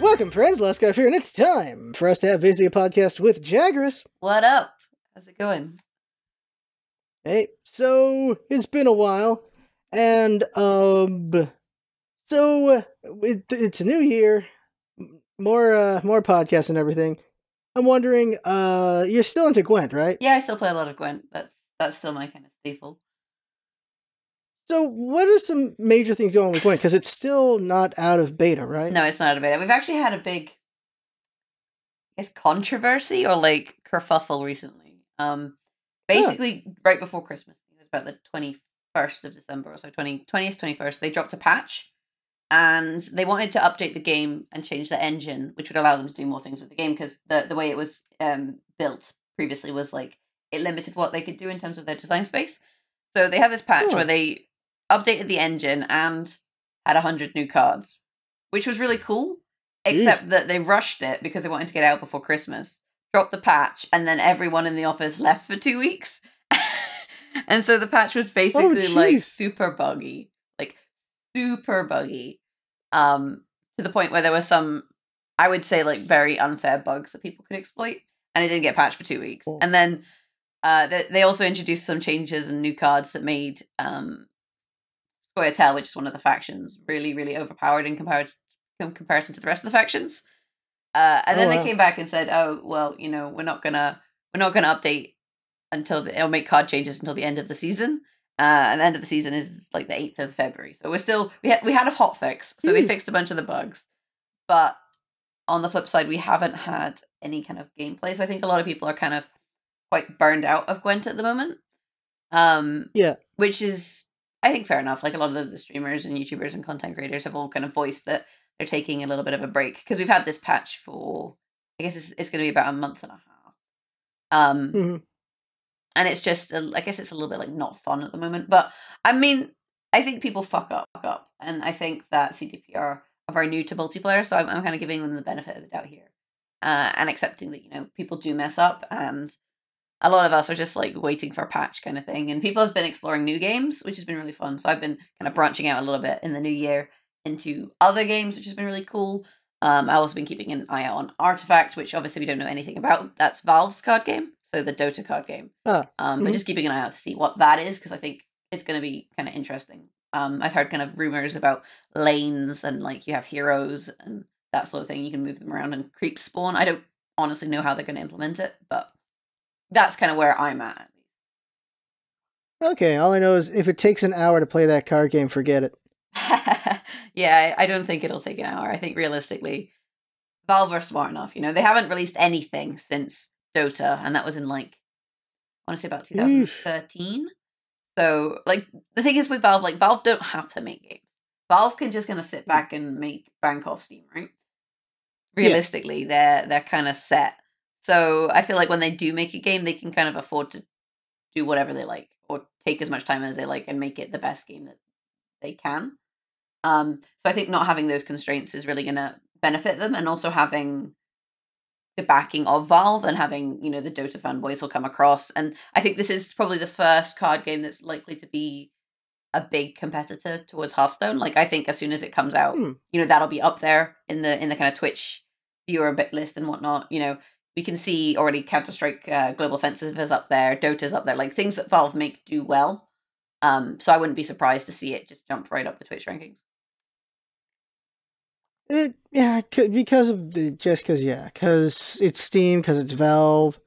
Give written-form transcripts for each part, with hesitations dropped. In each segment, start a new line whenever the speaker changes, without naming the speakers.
Welcome, friends. LostScarf here, and it's time for us to have basically a podcast with Jaggerous.
What up? How's it going?
Hey, so it's been a while, and it's a new year, more podcasts and everything. I'm wondering, you're still into Gwent, right?
Yeah, I still play a lot of Gwent. That's still my kind of staple.
So, what are some major things going on with Gwent? Because it's still not out of beta, right?
No, it's not out of beta. We've actually had a big, I guess, controversy or like kerfuffle recently. Basically, right before Christmas, it was about the 21st of December, or so 20th, 21st, they dropped a patch, and they wanted to update the game and change the engine, which would allow them to do more things with the game, because the way it was built previously was like, it limited what they could do in terms of their design space. So they had this patch where they updated the engine and had 100 new cards, which was really cool, except that they rushed it because they wanted to get out before Christmas, dropped the patch, and then everyone in the office left for 2 weeks. And so the patch was basically like super buggy, to the point where there were some, I would say, like very unfair bugs that people could exploit, and it didn't get patched for 2 weeks.
Cool.
And then they also introduced some changes and new cards that made Scoia'tael, which is one of the factions, really, really overpowered in comparison to the rest of the factions. And then they came back and said, "Oh, well, you know, we're not gonna update until it'll make card changes until the end of the season." And the end of the season is like the 8th of February. So we're still we had a hot fix, so they fixed a bunch of the bugs. But on the flip side, we haven't had any kind of gameplay. So I think a lot of people are kind of quite burned out of Gwent at the moment. Which is, I think, fair enough. Like, a lot of the streamers and YouTubers and content creators have all kind of voiced that they're taking a little bit of a break, because we've had this patch for, I guess it's going to be about a month and a half. And it's just, I guess it's a little bit like not fun at the moment. But I mean, I think people fuck up, and I think that CDP are very new to multiplayer, so I'm kind of giving them the benefit of the doubt here, and accepting that, you know, people do mess up, and a lot of us are just like waiting for a patch kind of thing. And people have been exploring new games, which has been really fun. So I've been kind of branching out a little bit in the new year into other games, which has been really cool. I've also been keeping an eye out on Artifact, which obviously we don't know anything about. That's Valve's card game, so the Dota card game. But just keeping an eye out to see what that is, because I think it's going to be kind of interesting. I've heard kind of rumors about lanes, and like you have heroes and that sort of thing. You can move them around and creep spawn. I don't honestly know how they're going to implement it, but that's kind of where I'm at.
Okay, all I know is if it takes an hour to play that card game, forget it.
Yeah, I don't think it'll take an hour. I think realistically, Valve are smart enough. You know, they haven't released anything since Dota, and that was in like, I want to say about 2013. So, like, the thing is with Valve, like, Valve don't have to make games. Valve can just kind of sit back and make bank off Steam, right? Realistically, they're kind of set. So I feel like when they do make a game, they can kind of afford to do whatever they like, or take as much time as they like, and make it the best game that they can. So I think not having those constraints is really going to benefit them, and also having the backing of Valve and having, you know, the Dota fanboys will come across. And I think this is probably the first card game that's likely to be a big competitor towards Hearthstone. Like, I think as soon as it comes out, you know, that'll be up there in the kind of Twitch viewer bit list and whatnot. You know, we can see already Counter-Strike Global Offensive is up there, Dota's up there, like things that Valve make do well. So I wouldn't be surprised to see it just jump right up the Twitch rankings.
Because it's Steam, because it's Valve.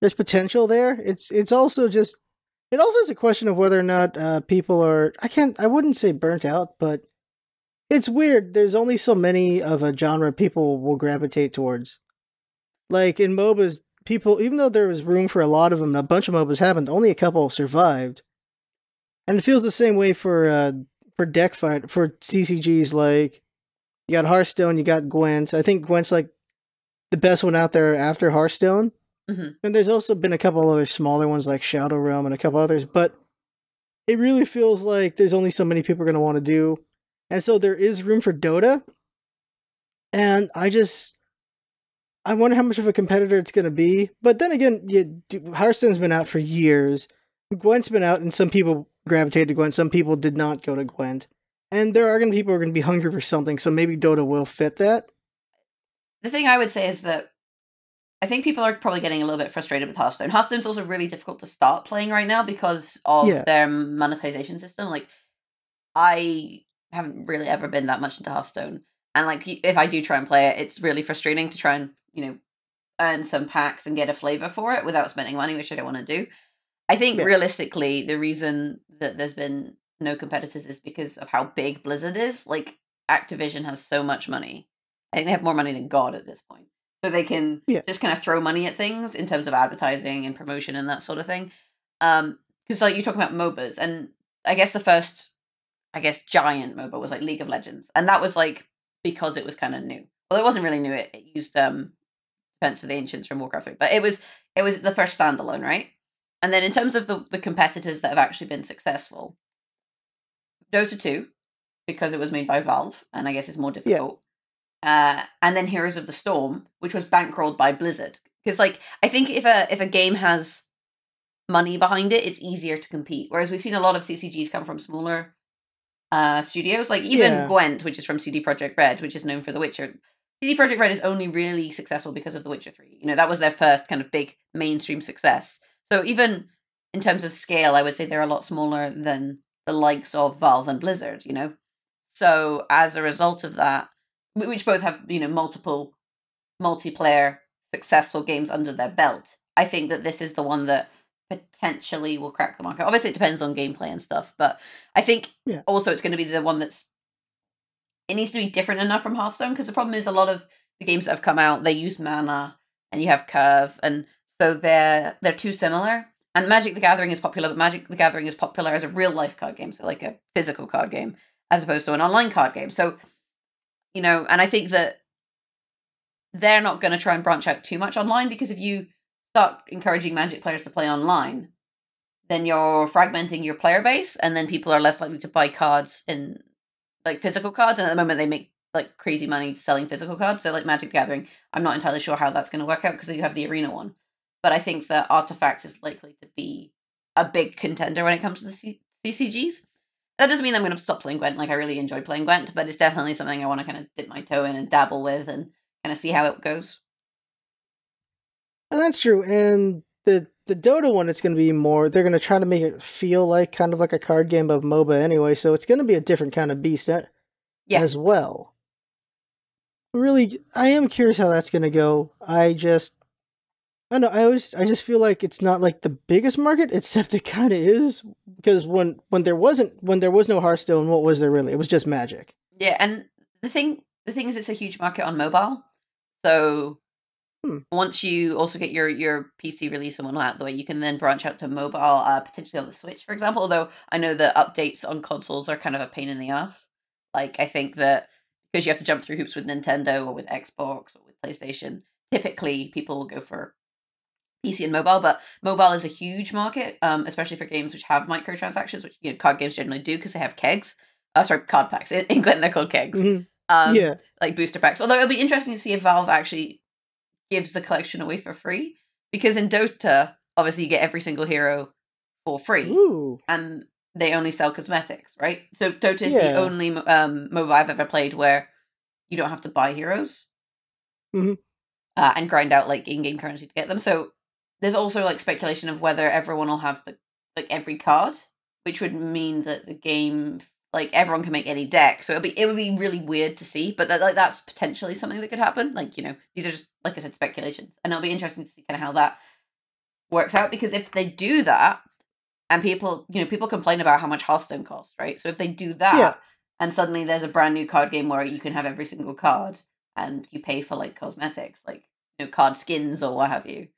There's potential there. It's also just, it also is a question of whether or not people are, I wouldn't say burnt out, but it's weird. There's only so many of a genre people will gravitate towards. Like in MOBAs, people, even though there was room for a lot of them, a bunch of MOBAs happened, only a couple survived. And it feels the same way for deck fight, for CCGs. Like, you got Hearthstone, you got Gwent. I think Gwent's like the best one out there after Hearthstone. And there's also been a couple other smaller ones like Shadow Realm and a couple others, but it really feels like there's only so many people are going to want to do. And so there is room for Dota. And I wonder how much of a competitor it's going to be. But then again, Hearthstone's been out for years. Gwent's been out, and some people gravitated to Gwent. Some people did not go to Gwent. And there are going to be people who are going to be hungry for something, so maybe Dota will fit that.
the thing I would say is that I think people are probably getting a little bit frustrated with Hearthstone. Hearthstone's also really difficult to start playing right now because of their monetization system. Like, I haven't really ever been that much into Hearthstone. And, like, if I do try and play it, it's really frustrating to try and, you know, earn some packs and get a flavor for it without spending money, which I don't want to do. I think realistically, the reason that there's been no competitors is because of how big Blizzard is. Like, Activision has so much money. I think they have more money than God at this point. So they can just kind of throw money at things in terms of advertising and promotion and that sort of thing. Because, like, you're talking about MOBAs, and I guess the first, giant MOBA was, like, League of Legends. And that was, like, because it was kind of new. Well, it wasn't really new. It used Defense of the Ancients from Warcraft 3. But it was the first standalone, right? And then in terms of the competitors that have actually been successful, Dota 2, because it was made by Valve, and I guess it's more difficult. And then Heroes of the Storm, which was bankrolled by Blizzard. Because, like, I think if a game has money behind it, it's easier to compete. Whereas we've seen a lot of CCGs come from smaller studios, like even Gwent, which is from CD Projekt Red, which is known for The Witcher. CD Projekt Red is only really successful because of The Witcher 3. You know, that was their first kind of big mainstream success. So even in terms of scale, I would say they're a lot smaller than the likes of Valve and Blizzard, you know? So as a result of that, which both have, you know, multiple multiplayer successful games under their belt, I think that this is the one that potentially will crack the market. Obviously, it depends on gameplay and stuff, but I think also it's going to be the one that's, it needs to be different enough from Hearthstone, because the problem is a lot of the games that have come out, they use mana, and you have curve, and so they're too similar. And Magic the Gathering is popular, but Magic the Gathering is popular as a real-life card game, so like a physical card game, as opposed to an online card game. So, you know, and I think that they're not going to try and branch out too much online, because if you start encouraging Magic players to play online, then you're fragmenting your player base, and then people are less likely to buy cards in, like, physical cards, and at the moment they make, like, crazy money selling physical cards. So, like, Magic the Gathering, I'm not entirely sure how that's going to work out, because they do have the Arena one. But I think that Artifact is likely to be a big contender when it comes to the CCGs. That doesn't mean I'm going to stop playing Gwent. Like, I really enjoy playing Gwent, but it's definitely something I want to kind of dip my toe in and dabble with and kind of see how it goes.
And that's true. And the Dota one, it's going to be more, they're going to try to make it feel like kind of like a card game of MOBA anyway, so it's going to be a different kind of beast as well. Really, I am curious how that's going to go. I don't know, I just feel like it's not like the biggest market, except it kind of is, because when there was no Hearthstone, what was there really? It was just Magic.
Yeah, and the thing is, it's a huge market on mobile. So once you also get your PC release and whatnot out of the way, you can then branch out to mobile, potentially on the Switch, for example. Although I know that updates on consoles are kind of a pain in the ass. Like, I think that because you have to jump through hoops with Nintendo or with Xbox or with PlayStation, typically people will go for PC and mobile, but mobile is a huge market, especially for games which have microtransactions, which, you know, card games generally do, because they have kegs. Card packs. In Gwent, they're called kegs.
Mm-hmm.
Like booster packs. Although it'll be interesting to see if Valve actually gives the collection away for free, because in Dota, obviously, you get every single hero for free.
Ooh.
And they only sell cosmetics, right? So Dota is the only MOBA I've ever played where you don't have to buy heroes and grind out, like, in-game currency to get them. So there's also, like, speculation of whether everyone will have every card, which would mean that the game, like, everyone can make any deck. So it would be really weird to see, but that's potentially something that could happen. Like, you know, these are just, like I said, speculations, and it'll be interesting to see kind of how that works out, because if they do that, and people complain about how much Hearthstone costs, right? So if they do that, and suddenly there's a brand new card game where you can have every single card, and you pay for, like, cosmetics, like, you know, card skins or what have you.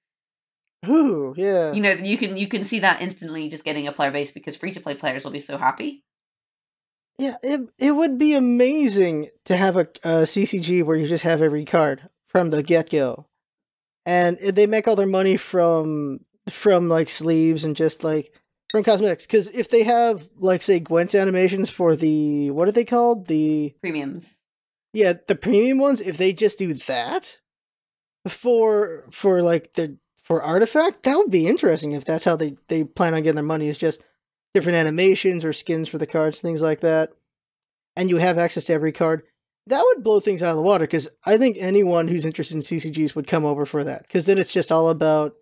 Ooh, yeah.
You know, you can see that instantly just getting a player base, because free-to-play players will be so happy.
Yeah, it would be amazing to have a CCG where you just have every card from the get-go. And they make all their money from like sleeves and just like from cosmetics. Because if they have, like, say, Gwent's animations for the, what are they called? The
premiums.
Yeah, the premium ones, if they just do that for Artifact, that would be interesting if that's how they plan on getting their money, is just different animations or skins for the cards, things like that. And you have access to every card. That would blow things out of the water, because I think anyone who's interested in CCGs would come over for that, because then it's just all about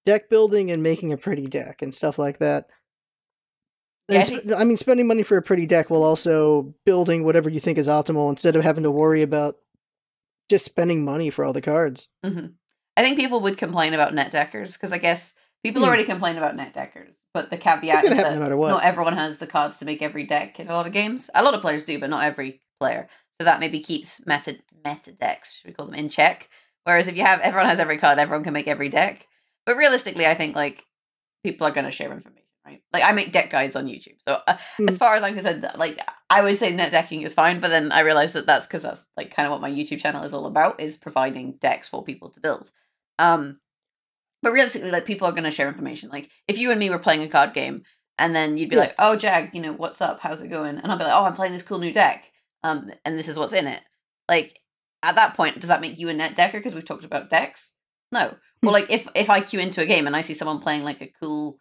deck building and making a pretty deck and stuff like that.
Yeah,
And spending money for a pretty deck while also building whatever you think is optimal instead of having to worry about just spending money for all the cards.
Mm-hmm. I think people would complain about net deckers, because I guess people already complain about net deckers, but the caveat is that
no matter what.
Not everyone has the cards to make every deck in a lot of games. A lot of players do, but not every player. So that maybe keeps meta decks, should we call them, in check. Whereas if everyone has every card, everyone can make every deck. But realistically, I think like people are going to share information, right? Like I make deck guides on YouTube, so as far as I'm concerned, like I would say net decking is fine. But then I realized that that's because that's like kind of what my YouTube channel is all about, is providing decks for people to build. But realistically, like people are going to share information. Like if you and me were playing a card game, and then you'd be like, "Oh, Jag, what's up? How's it going?" And I'll be like, "Oh, I'm playing this cool new deck. And this is what's in it." Like at that point, does that make you a net decker because we've talked about decks? No. Well, like if I queue into a game and I see someone playing like a cool,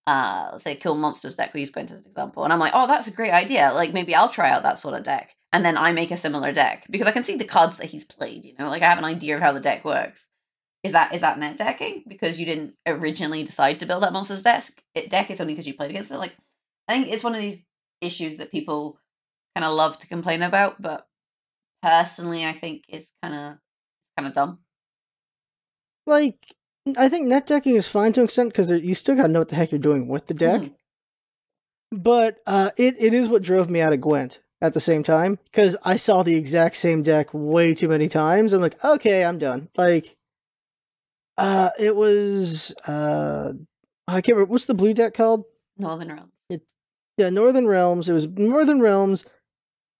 let's say cool monsters deck, we use Gwent as an example, and I'm like, "Oh, that's a great idea. Like maybe I'll try out that sort of deck," and then I make a similar deck because I can see the cards that he's played. Like I have an idea of how the deck works. Is that net decking because you didn't originally decide to build that monster's deck? It's only because you played against it. Like I think it's one of these issues that people kind of love to complain about, but personally, I think it's kind of dumb.
Like, I think net decking is fine to an extent because you still gotta know what the heck you're doing with the deck. But it is what drove me out of Gwent at the same time, because I saw the exact same deck way too many times. I'm like, okay, I'm done. Like, it was I can't remember, what's the blue deck called?
Northern Realms.
Yeah, Northern Realms. It was Northern Realms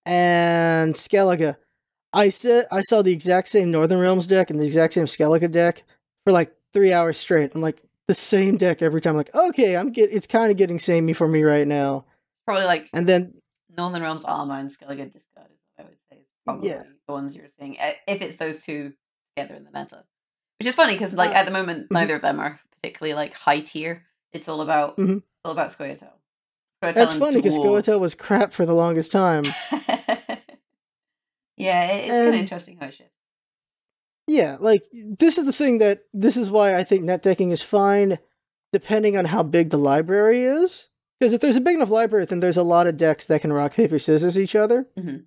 and Skellige. I saw the exact same Northern Realms deck and the exact same Skellige deck for like 3 hours straight. I'm like, the same deck every time. I'm like, okay, it's kind of getting samey for me right now.
Probably like,
and then
Northern Realms Armor and Skellige Discard is what I would say is probably the ones you're seeing, if it's those two together in the meta. Which is funny because like at the moment neither of them are particularly like high tier. It's all about Scoia'tael.
That's funny because Scoia'tael was crap for the longest time.
Yeah, it's kind of interesting how it shifts.
Yeah, like this is why I think net decking is fine, depending on how big the library is. Because if there's a big enough library, then there's a lot of decks that can rock paper scissors each other. And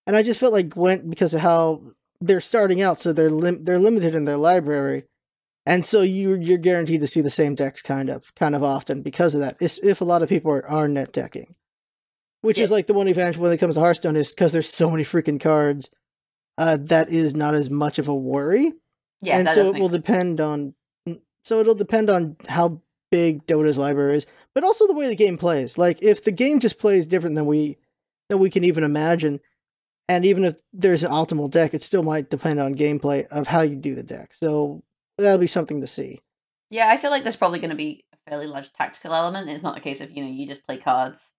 I just felt like Gwent, because of how they're starting out, so they're limited in their library, and so you're guaranteed to see the same decks kind of often because of that. If a lot of people are net decking, which is like the one advantage when it comes to Hearthstone, is because there's so many freaking cards. That is not as much of a worry.
Yeah,
and so it will depend on. So it'll depend on how big Dota's library is, but also the way the game plays. Like if the game just plays different than we can even imagine. And even if there's an optimal deck, it still might depend on gameplay of how you do the deck. So that'll be something to see.
Yeah, I feel like there's probably going to be a fairly large tactical element. It's not a case of, you just play cards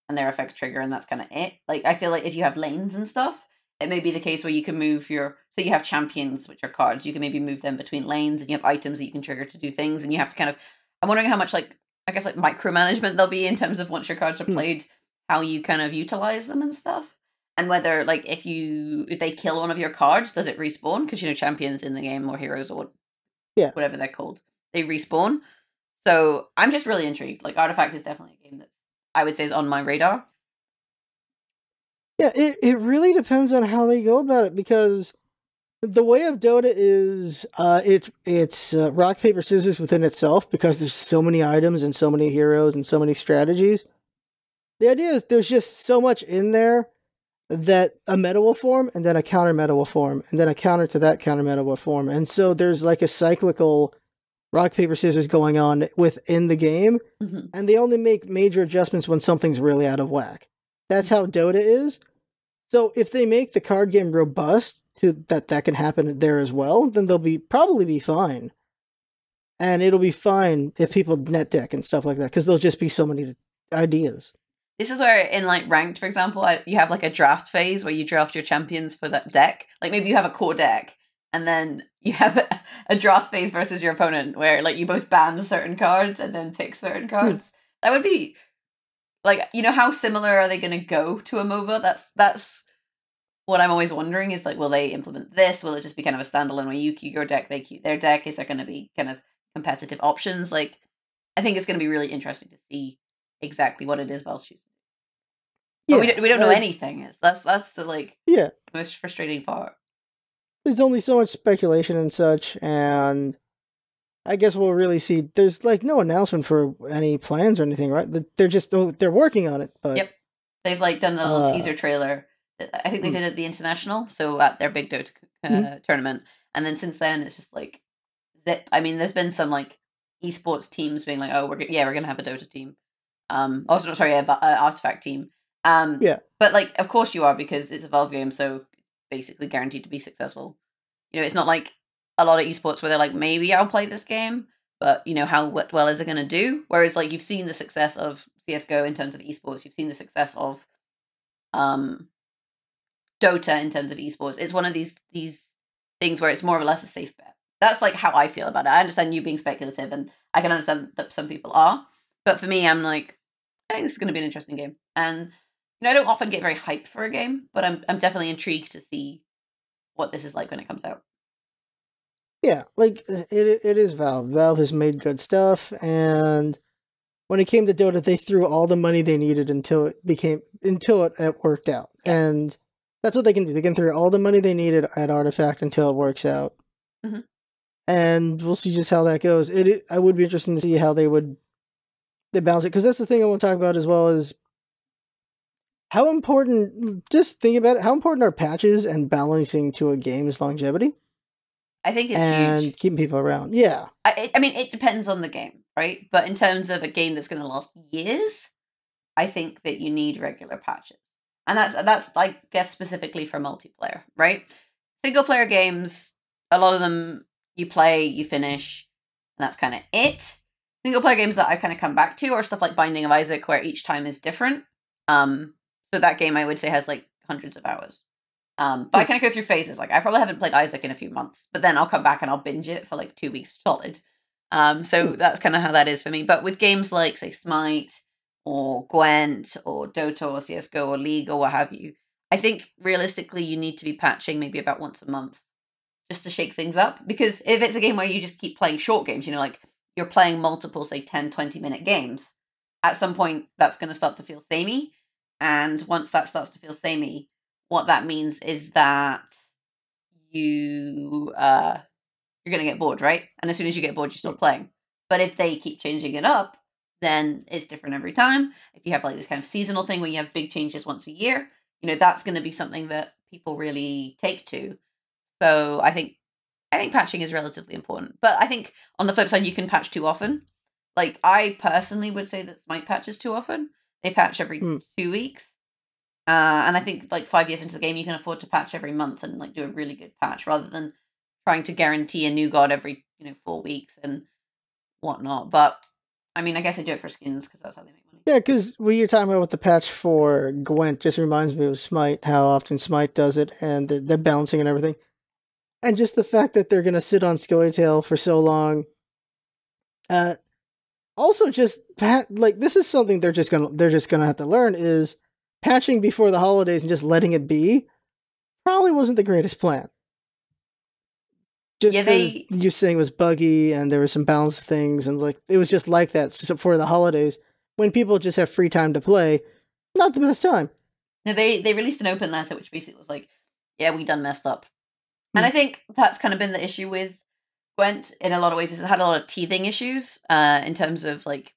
and their effects trigger and that's kind of it. Like, I feel like if you have lanes and stuff, it may be the case where you can move so you have champions, which are cards. You can maybe move them between lanes, and you have items that you can trigger to do things. And you have to I'm wondering how much, like, I guess, like, micromanagement there'll be in terms of once your cards are played, how you kind of utilize them and stuff. And whether, like, if they kill one of your cards, does it respawn? Because, champions in the game, or heroes, or whatever they're called, they respawn. So I'm just really intrigued. Like, Artifact is definitely a game that I would say is on my radar.
Yeah, it really depends on how they go about it, because the way of Dota is it's rock, paper, scissors within itself, because there's so many items and so many heroes and so many strategies. The idea is there's just so much in there that a meta will form, and then a counter meta will form, and then a counter to that counter meta will form. And so there's like a cyclical rock, paper, scissors going on within the game, and they only make major adjustments when something's really out of whack. That's how Dota is. So if they make the card game robust to that can happen there as well, then they'll probably be fine. And it'll be fine if people net deck and stuff like that, because there'll just be so many ideas.
This is where in like ranked, for example, you have like a draft phase where you draft your champions for that deck. Like maybe you have a core deck, and then you have a draft phase versus your opponent where like you both ban certain cards and then pick certain cards. That would be like, how similar are they going to go to a Moba? That's what I'm always wondering is like, will they implement this? Will it just be kind of a standalone where you queue your deck, they queue their deck? Is there going to be kind of competitive options? Like, I think it's going to be really interesting to see exactly what it is Valve's choosing. But we don't know anything. That's the like most frustrating part.
There's only so much speculation and such, and I guess we'll really see. There's like no announcement for any plans or anything, right? They're working on it. But
yep, they've like done the little teaser trailer. I think they did it at the International, so at their big Dota tournament, and then since then it's just like zip. I mean, there's been some like esports teams being like, "Oh, we're gonna have a Dota team." Also, sorry, Artifact team. But like, of course you are, because it's a Valve game, so basically guaranteed to be successful. You know, it's not like a lot of esports where they're like, maybe I'll play this game, but you know, how well is it going to do? Whereas like you've seen the success of CSGO in terms of esports, you've seen the success of Dota in terms of esports. It's one of these things where it's more or less a safe bet. That's like how I feel about it. I understand you being speculative, and I can understand that some people are, but for me, I'm like, I think this is going to be an interesting game. And you know, I don't often get very hyped for a game, but I'm definitely intrigued to see what this is like when it comes out.
Yeah, like it is Valve. Valve has made good stuff, and when it came to Dota, they threw all the money they needed until it worked out. Yeah. And that's what they can do. They can throw all the money they needed at Artifact until it works out. Mm-hmm. And we'll see just how that goes. I would be interested to see how they balance it, because that's the thing I want to talk about as well, is how important, just think about it, how important are patches and balancing to a game's longevity?
I think it's
huge.
And
keeping people around. Yeah.
I mean, it depends on the game, right? But in terms of a game that's going to last years, I think that you need regular patches. And that's I guess specifically for multiplayer, right? Single player games, a lot of them you play, you finish, and that's kind of it. Single player games that I kind of come back to are stuff like Binding of Isaac, where each time is different. So that game I would say has like hundreds of hours. But I kind of go through phases. Like, I probably haven't played Isaac in a few months, but then I'll come back and I'll binge it for like 2 weeks solid. So that's kind of how that is for me. But with games like, say, Smite or Gwent or Dota or CSGO or League or what have you, I think realistically you need to be patching maybe about once a month just to shake things up. Because if it's a game where you just keep playing short games, you know, like you're playing multiple, say, 10, 20-minute games, at some point that's going to start to feel samey. And once that starts to feel samey, what that means is that you're going to get bored, right? And as soon as you get bored, you stop playing. But if they keep changing it up, then it's different every time. If you have like this kind of seasonal thing where you have big changes once a year, you know, that's going to be something that people really take to. So I think patching is relatively important. But I think on the flip side, you can patch too often. Like, I personally would say that Smite patches too often. They patch every 2 weeks. And I think like 5 years into the game, you can afford to patch every month and like do a really good patch rather than trying to guarantee a new god every 4 weeks and whatnot. But I mean, I guess they do it for skins because that's how they make money.
Yeah, because when you're talking about with the patch for Gwent, just reminds me of Smite, how often Smite does it, and the balancing and everything, and just the fact that they're gonna sit on Scoia'tael for so long. Also, just like, this is something they're just gonna have to learn, is patching before the holidays and just letting it be probably wasn't the greatest plan. Just because you're saying it was buggy and there were some balance things, and like it was just like that for the holidays when people just have free time to play. Not the best time.
No, they released an open letter which basically was like, yeah, we done messed up. And I think that's kind of been the issue with Gwent in a lot of ways, is it had a lot of teething issues in terms of like,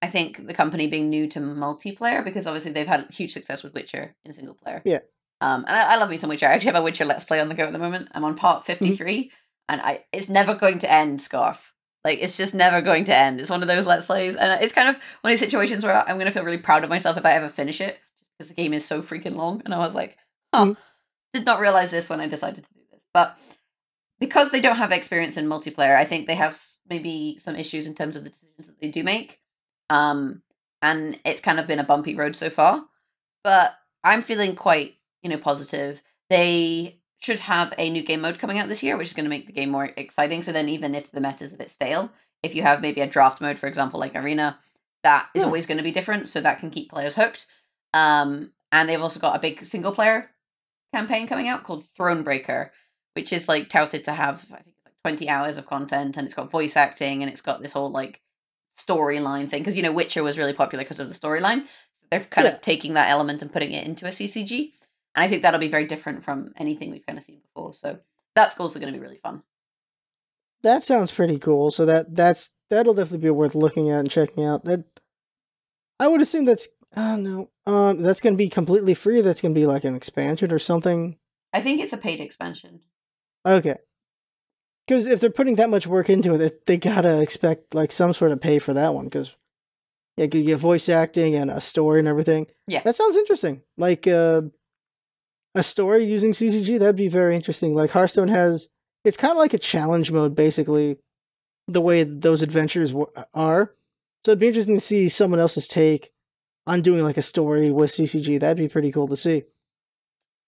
I think the company being new to multiplayer, because obviously they've had huge success with Witcher in single player.
Yeah.
And I love me some Witcher. I actually have a Witcher Let's Play on the go at the moment. I'm on part 53, and it's never going to end, Scarf. Like, it's just never going to end. It's one of those Let's Plays, and it's kind of one of these situations where I'm going to feel really proud of myself if I ever finish it, just because the game is so freaking long. And I was like, did not realize this when I decided to do this. But because they don't have experience in multiplayer, I think they have maybe some issues in terms of the decisions that they do make. And it's kind of been a bumpy road so far. But I'm feeling quite positive. They should have a new game mode coming out this year, which is going to make the game more exciting. So then even if the meta is a bit stale, if you have maybe a draft mode, for example, like Arena, that is always going to be different. So that can keep players hooked. And they've also got a big single player campaign coming out called Thronebreaker, which is like touted to have, I think, like 20 hours of content, and it's got voice acting, and it's got this whole like storyline thing, because Witcher was really popular because of the storyline. So they're kind of taking that element and putting it into a CCG, and I think that'll be very different from anything we've kind of seen before. So that's also going to be really fun.
That sounds pretty cool. So that'll definitely be worth looking at and checking out. That I would assume that's no, that's going to be completely free. That's going to be like an expansion or something.
I think it's a paid expansion.
Okay. Because if they're putting that much work into it, they gotta expect like some sort of pay for that one. Because you get voice acting and a story and everything.
Yeah,
that sounds interesting. Like a story using CCG, that'd be very interesting. Like Hearthstone has, it's kind of like a challenge mode, basically, the way those adventures are. So it'd be interesting to see someone else's take on doing like a story with CCG. That'd be pretty cool to see.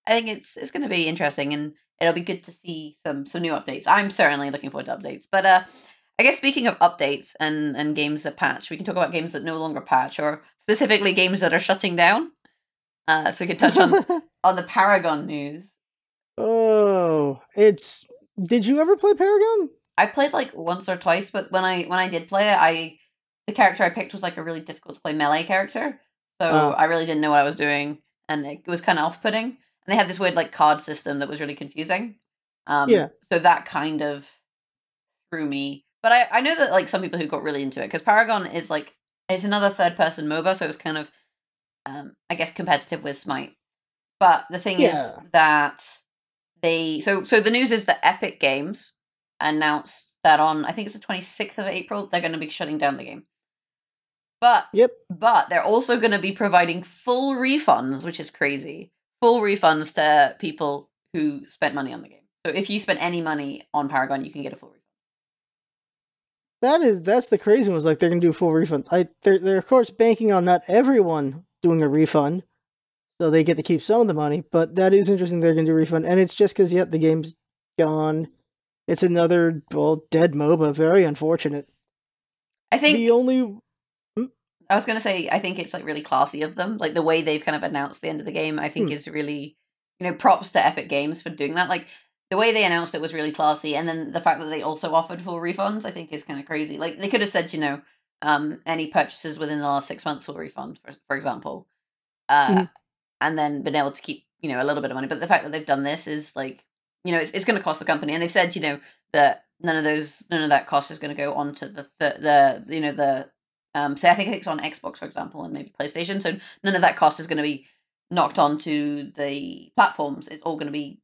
I think it's going to be interesting, and it'll be good to see some new updates. I'm certainly looking forward to updates. But I guess speaking of updates and games that patch, we can talk about games that no longer patch, or specifically games that are shutting down. So we could touch on the Paragon news.
Oh, did you ever play Paragon?
I played like once or twice, but when I did play it, the character I picked was like a really difficult to play melee character. So I really didn't know what I was doing, and it was kind of off-putting. And they had this weird like card system that was really confusing. So that kind of threw me. But I know that like some people who got really into it, because Paragon is like, it's another third-person MOBA, so it was kind of, I guess, competitive with Smite. But the thing is that so the news is that Epic Games announced that on, I think it's the 26th of April, they're going to be shutting down the game. But they're also going to be providing full refunds, which is crazy. Full refunds to people who spent money on the game. So if you spent any money on Paragon, you can get a full refund.
That's the crazy one. Is like they're gonna do a full refund. They're of course banking on not everyone doing a refund, so they get to keep some of the money. But that is interesting. They're gonna do a refund, and it's just because the game's gone. It's another dead MOBA. Very unfortunate.
I think I was going to say, I think it's like really classy of them. Like the way they've kind of announced the end of the game, I think is really, props to Epic Games for doing that. Like the way they announced it was really classy. And then the fact that they also offered full refunds, I think is kind of crazy. Like they could have said, any purchases within the last 6 months will refund, for example. And then been able to keep, a little bit of money. But the fact that they've done this is like, it's going to cost the company. And they've said, that none of that cost is going to go onto the say I think it's on Xbox, for example, and maybe PlayStation. So none of that cost is going to be knocked onto the platforms. It's all going to be,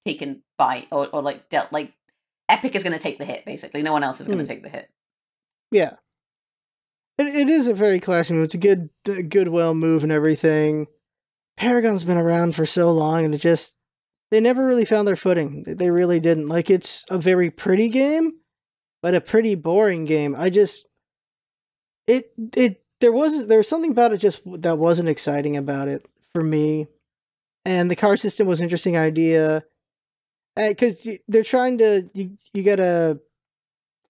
taken by or like dealt. Like Epic is going to take the hit. Basically, no one else is going to take the hit.
Yeah, it is a very classy move. It's a goodwill move and everything. Paragon's been around for so long, and they never really found their footing. They really didn't. Like it's a very pretty game, but a pretty boring game. There was something about it just that wasn't exciting about it for me, and the card system was an interesting idea, because they're trying to you gotta,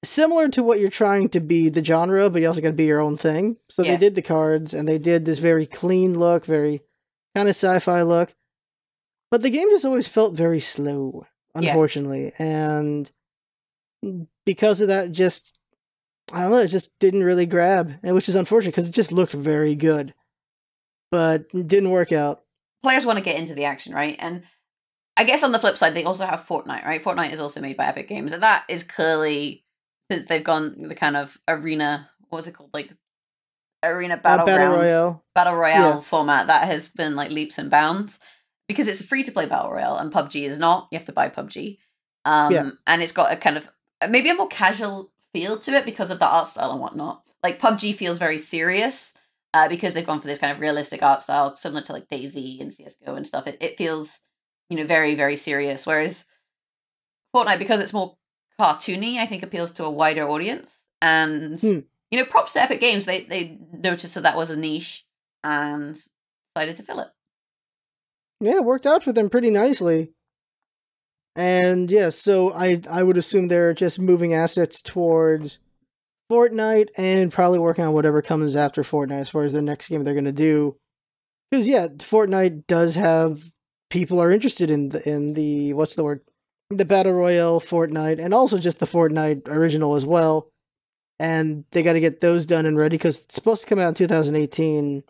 similar to what you're trying to be the genre, but you also gotta be your own thing. So they did the cards, and they did this very clean look, very kind of sci-fi look, but the game just always felt very slow, unfortunately, and because of that, I don't know, it just didn't really grab, which is unfortunate because it just looked very good, but it didn't work out.
Players want to get into the action, right? And I guess on the flip side, they also have Fortnite, right? Fortnite is also made by Epic Games, and that is clearly, since they've gone the kind of arena, what was it called? Like, arena battle royale format, that has been like leaps and bounds, because it's a free-to-play battle royale, and PUBG is not. You have to buy PUBG. And it's got a kind of, maybe a more casual feel to it because of the art style and whatnot. Like PUBG feels very serious because they've gone for this kind of realistic art style, similar to like DayZ and CS:GO and stuff. It feels, very, very serious. Whereas Fortnite, because it's more cartoony, I think appeals to a wider audience. And props to Epic Games. They noticed that was a niche and decided to fill it.
Yeah, it worked out for them pretty nicely. And yeah, so I would assume they're just moving assets towards Fortnite and probably working on whatever comes after Fortnite as far as their next game they're going to do. Because yeah, Fortnite does have people are interested in the what's the word? The Battle Royale Fortnite, and also just the Fortnite original as well. And they got to get those done and ready because it's supposed to come out in 2018.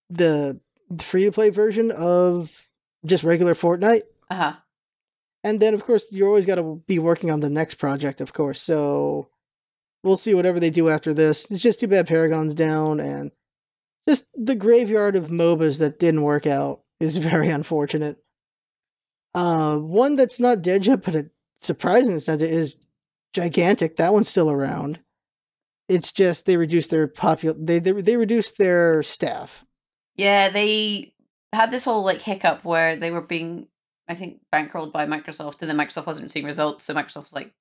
The free-to-play version of just regular Fortnite. And then, of course, you always got to be working on the next project, of course. So we'll see whatever they do after this. It's just too bad Paragon's down, and just the graveyard of MOBAs that didn't work out is very unfortunate. One that's not dead yet, but it's surprising it's not dead, is Gigantic. That one's still around. It's just they reduced their they reduced their staff.
Yeah, they had this whole like hiccup where they were being, I think, bankrolled by Microsoft, and then Microsoft wasn't seeing results, so Microsoft was like,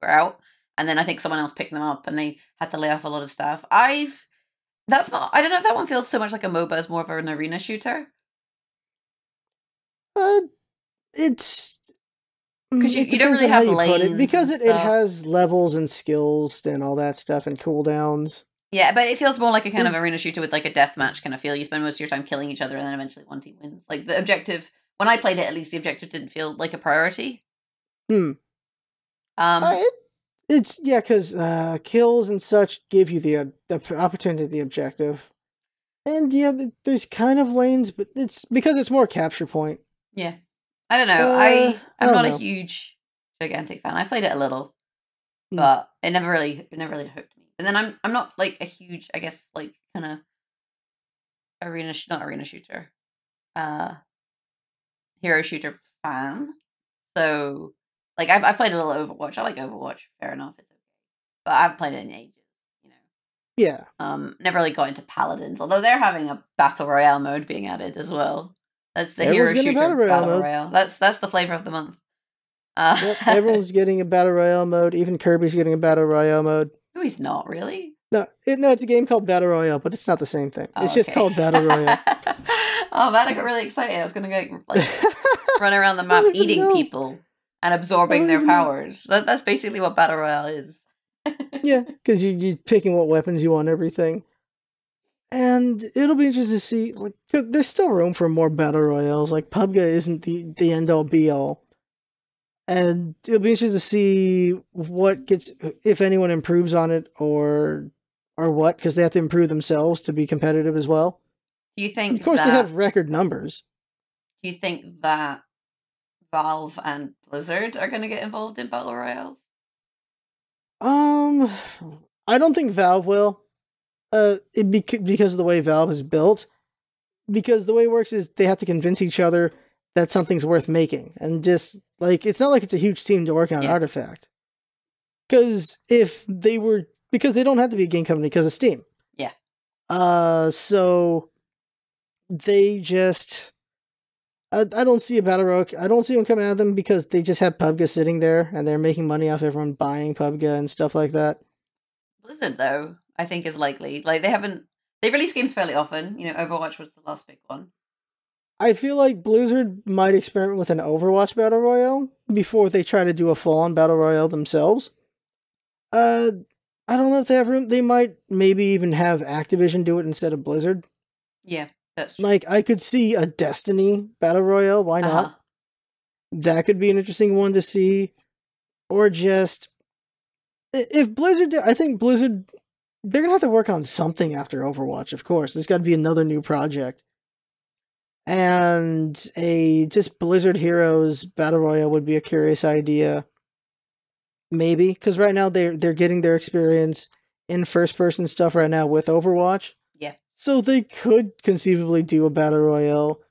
we're out. And then I think someone else picked them up, and they had to lay off a lot of staff. I don't know if that one feels so much like a MOBA as more of an arena shooter.
It's
because you don't really have lanes
because it has levels and skills and all that stuff and cooldowns.
Yeah, but it feels more like a kind of arena shooter with like a deathmatch kind of feel. You spend most of your time killing each other, and then eventually one team wins. Like the objective, when I played it, at least the objective didn't feel like a priority.
It's because kills and such give you the opportunity, the objective, and yeah, there's kind of lanes, but it's because it's more capture point.
Yeah, I don't know. I'm not a huge Gigantic fan. I played it a little, but it never really hooked me. And then I'm not like a huge, I guess, like kind of not arena shooter, hero shooter fan. So like I've played a little Overwatch. I like Overwatch. Fair enough, it's okay. But I've played it in ages.
Yeah.
Never really got into Paladins, although they're having a battle royale mode being added as well. That's the hero shooter battle royale. That's the flavor of the month.
Yep, everyone's getting a battle royale mode. Even Kirby's getting a battle royale mode.
No, he's not really.
No, it's a game called Battle Royale, but it's not the same thing. It's just called Battle Royale.
Oh man, I got really excited. I was gonna go like run around the map eating people and absorbing their powers. That's basically what Battle Royale is.
Yeah, because you're picking what weapons you want, everything. And it'll be interesting to see, like, 'cause there's still room for more Battle Royales. Like, PUBG isn't the end-all, be-all. And it'll be interesting to see what gets, if anyone improves on it, or what, because they have to improve themselves to be competitive as well.
Do you think
of course, they have record numbers.
Do you think that Valve and Blizzard are going to get involved in Battle Royales?
I don't think Valve will. Because of the way Valve is built. Because the way it works is they have to convince each other that something's worth making. And just, like, it's not like it's a huge team to work on an artifact. Because because they don't have to be a game company because of Steam.
Yeah.
So they just, I don't see a Battle Royale. I don't see them coming at them because they just have PUBG sitting there and they're making money off everyone buying PUBG and stuff like that.
Blizzard, though, I think is likely. Like, they release games fairly often. Overwatch was the last big one.
I feel like Blizzard might experiment with an Overwatch Battle Royale before they try to do a full-on Battle Royale themselves. I don't know if they have room. They might maybe even have Activision do it instead of Blizzard.
Yeah, that's true.
Like, I could see a Destiny Battle Royale. Why not? That could be an interesting one to see. Or just, if Blizzard did, I think Blizzard, they're going to have to work on something after Overwatch, of course. There's got to be another new project. And just Blizzard Heroes Battle Royale would be a curious idea. Maybe, because right now they're getting their experience in first-person stuff right now with Overwatch.
Yeah.
So they could conceivably do a Battle Royale.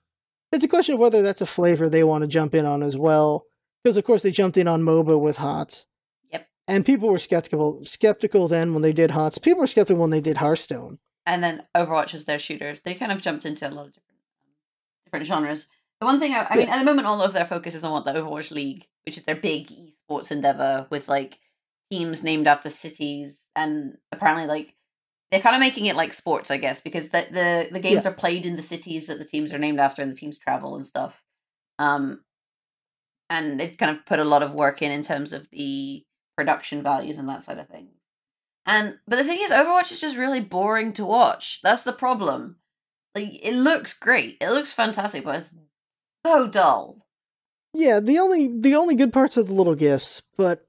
It's a question of whether that's a flavor they want to jump in on as well. Because, of course, they jumped in on MOBA with HOTS.
Yep.
And people were skeptical then when they did HOTS. People were skeptical when they did Hearthstone.
And then Overwatch is their shooter. They kind of jumped into a lot of different genres. The one thing, I mean, at the moment, all of their focus is on what the Overwatch League, which is their big esports endeavor with, like, teams named after cities, and apparently, like, they're kind of making it like sports, I guess, because the games are played in the cities that the teams are named after, and the teams travel and stuff. And they've kind of put a lot of work in terms of the production values and that side of things. But the thing is, Overwatch is just really boring to watch. That's the problem. Like, it looks great. It looks fantastic, but it's so dull.
Yeah, the only good parts are the little gifts, but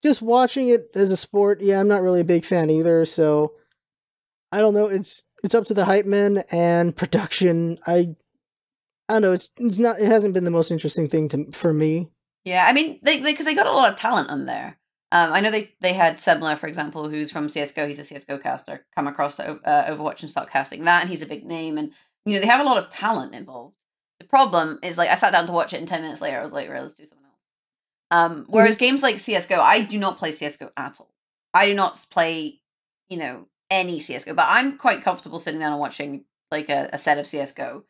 just watching it as a sport, yeah, I'm not really a big fan either. So I don't know. It's up to the hype men and production. I don't know. It's not. It hasn't been the most interesting thing for me.
Yeah, I mean, because they got a lot of talent on there. I know they had Sebler, for example, who's from CS:GO. He's a CS:GO caster. Come across Overwatch and start casting that, and he's a big name. And they have a lot of talent involved. The problem is, like, I sat down to watch it, and 10 minutes later, I was like, right, let's do something else. Whereas games like CS:GO, I do not play CS:GO at all. I do not play, any CS:GO, but I'm quite comfortable sitting down and watching like a set of CS:GO.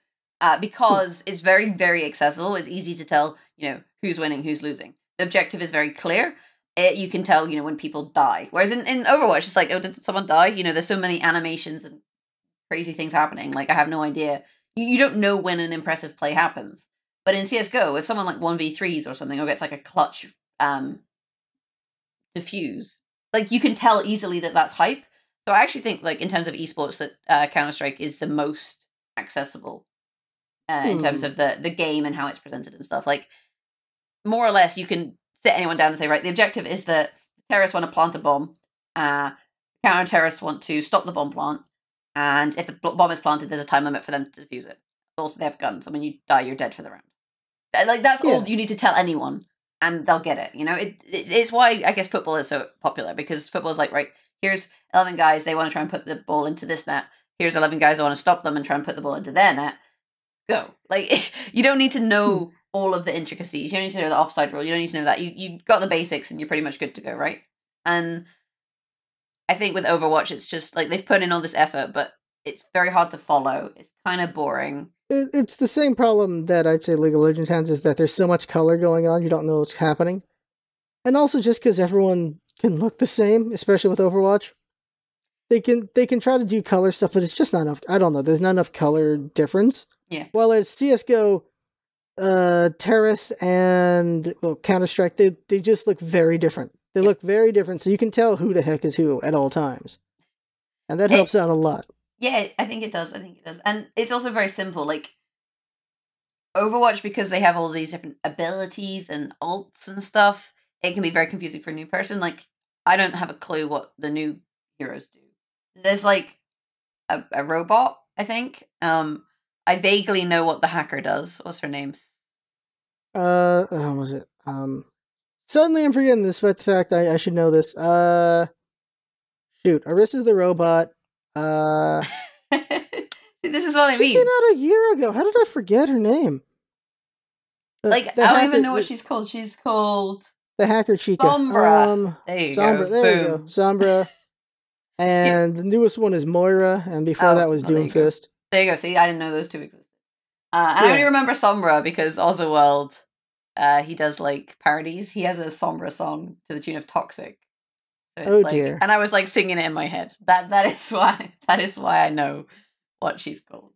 Because it's very, very accessible. It's easy to tell, who's winning, who's losing. The objective is very clear. You can tell, when people die. Whereas in Overwatch, it's like, oh, did someone die? There's so many animations and crazy things happening. Like, I have no idea. You don't know when an impressive play happens. But in CSGO, if someone like 1v3s or something, or gets like a clutch defuse, like, you can tell easily that that's hype. So I actually think, like, in terms of esports, that Counter-Strike is the most accessible. In terms of the game and how it's presented and stuff. Like, more or less, you can sit anyone down and say, right, the objective is that terrorists want to plant a bomb, counter-terrorists want to stop the bomb plant, and if the bomb is planted, there's a time limit for them to defuse it. Also, they have guns, and when you die, you're dead for the round. Like, that's all you need to tell anyone, and they'll get it, It's why, I guess, football is so popular, because football is like, right, here's 11 guys, they want to try and put the ball into this net. Here's 11 guys that want to stop them and try and put the ball into their net. Go. Like, you don't need to know all of the intricacies. You don't need to know the offside rule. You don't need to know that. You got the basics and you're pretty much good to go, right? And I think with Overwatch, it's just like they've put in all this effort, but it's very hard to follow. It's kind of boring.
It's the same problem that I'd say League of Legends has, is that there's so much color going on, you don't know what's happening. And also just because everyone can look the same, especially with Overwatch. They can try to do color stuff, but it's just not enough. I don't know. There's not enough color difference.
Yeah.
Well, as CS:GO, Terrace and Counter-Strike, they just look very different. They look very different, so you can tell who the heck is who at all times, and that helps out a lot.
Yeah, I think it does. And it's also very simple. Like, Overwatch, because they have all these different abilities and ults and stuff, it can be very confusing for a new person. Like, I don't have a clue what the new heroes do. There's like a robot, I think. I vaguely know what the hacker does. What's her name?
What was it? Suddenly I'm forgetting this, but the fact I should know this. Shoot, Arissa's the robot.
This is what I mean.
She came out a year ago. How did I forget her name?
I don't even know what she's called. She's called
the hacker Chica.
Sombra. There you go.
There you go. Sombra. And the newest one is Moira, and before that was Doomfist.
There you go. See, I didn't know those two existed. And I only remember Sombra because Ozworld, he does like parodies. He has a Sombra song to the tune of Toxic. So it's dear! And I was like singing it in my head. That is why I know what she's called.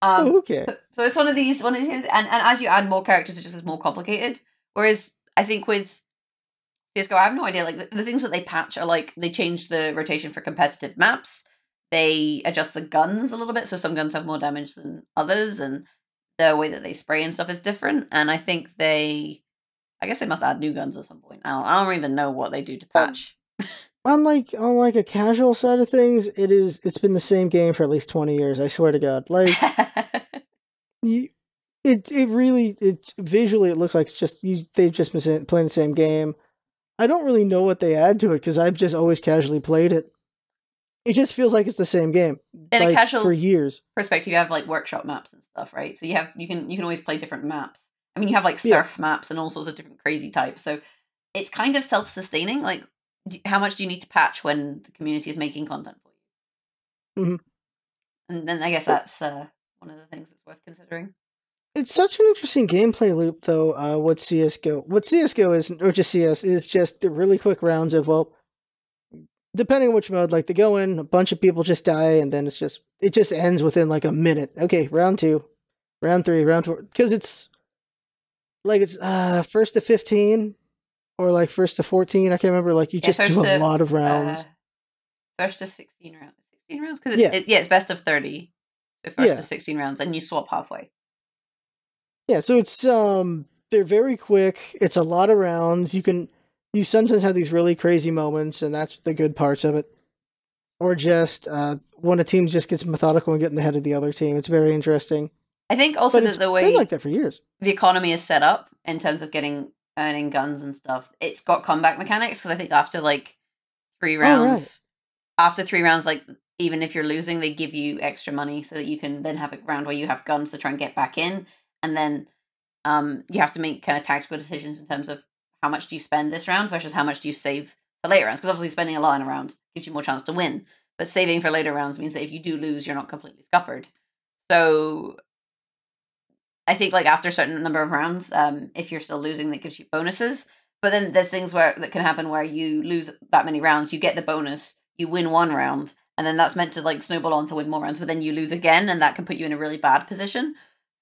Okay.
So it's one of these and as you add more characters, it just gets more complicated. Whereas I think with CS:GO, I have no idea. Like the things that they patch are like they change the rotation for competitive maps. They adjust the guns a little bit, so some guns have more damage than others, and the way that they spray and stuff is different. And I think I guess they must add new guns at some point. I don't even know what they do to patch.
On a casual side of things, it's been the same game for at least 20 years. I swear to God. Like, visually it looks like it's just they've just been playing the same game. I don't really know what they add to it because I've just always casually played it. It just feels like it's the same game.
In a casual
for years
perspective, you have like workshop maps and stuff, right? So you can always play different maps. I mean, you have like surf maps and all sorts of different crazy types. So it's kind of self-sustaining. Like, how much do you need to patch when the community is making content for you?
Mm-hmm.
And then I guess that's one of the things that's worth considering.
It's such an interesting gameplay loop, though. What CS:GO is, or just CS, is just the really quick rounds of, well, depending on which mode, like they go in, a bunch of people just die, and then it just ends within like a minute. Okay, round 2, round 3, round 4, because it's like it's first to 15 or like first to 14. I can't remember. Like you just do a lot of rounds.
First to 16 rounds. 16 rounds because it's best of 30. So first to 16 rounds, and you swap halfway.
Yeah, so it's they're very quick. It's a lot of rounds. You sometimes have these really crazy moments, and that's the good parts of it. Or just when a team just gets methodical and getting ahead of the other team. It's very interesting.
I think also that the way
been like that for years.
The economy is set up in terms of earning guns and stuff. It's got comeback mechanics because I think after like 3 rounds, after 3 rounds, like even if you're losing, they give you extra money so that you can then have a round where you have guns to try and get back in, and then you have to make kind of tactical decisions in terms of how much do you spend this round versus how much do you save for later rounds. Because obviously spending a lot in a round gives you more chance to win, but saving for later rounds means that if you do lose, you're not completely scuppered. So I think like after a certain number of rounds, if you're still losing, that gives you bonuses. But then there's things that can happen where you lose that many rounds, you get the bonus, you win 1 round, and then that's meant to like snowball on to win more rounds, but then you lose again, and that can put you in a really bad position.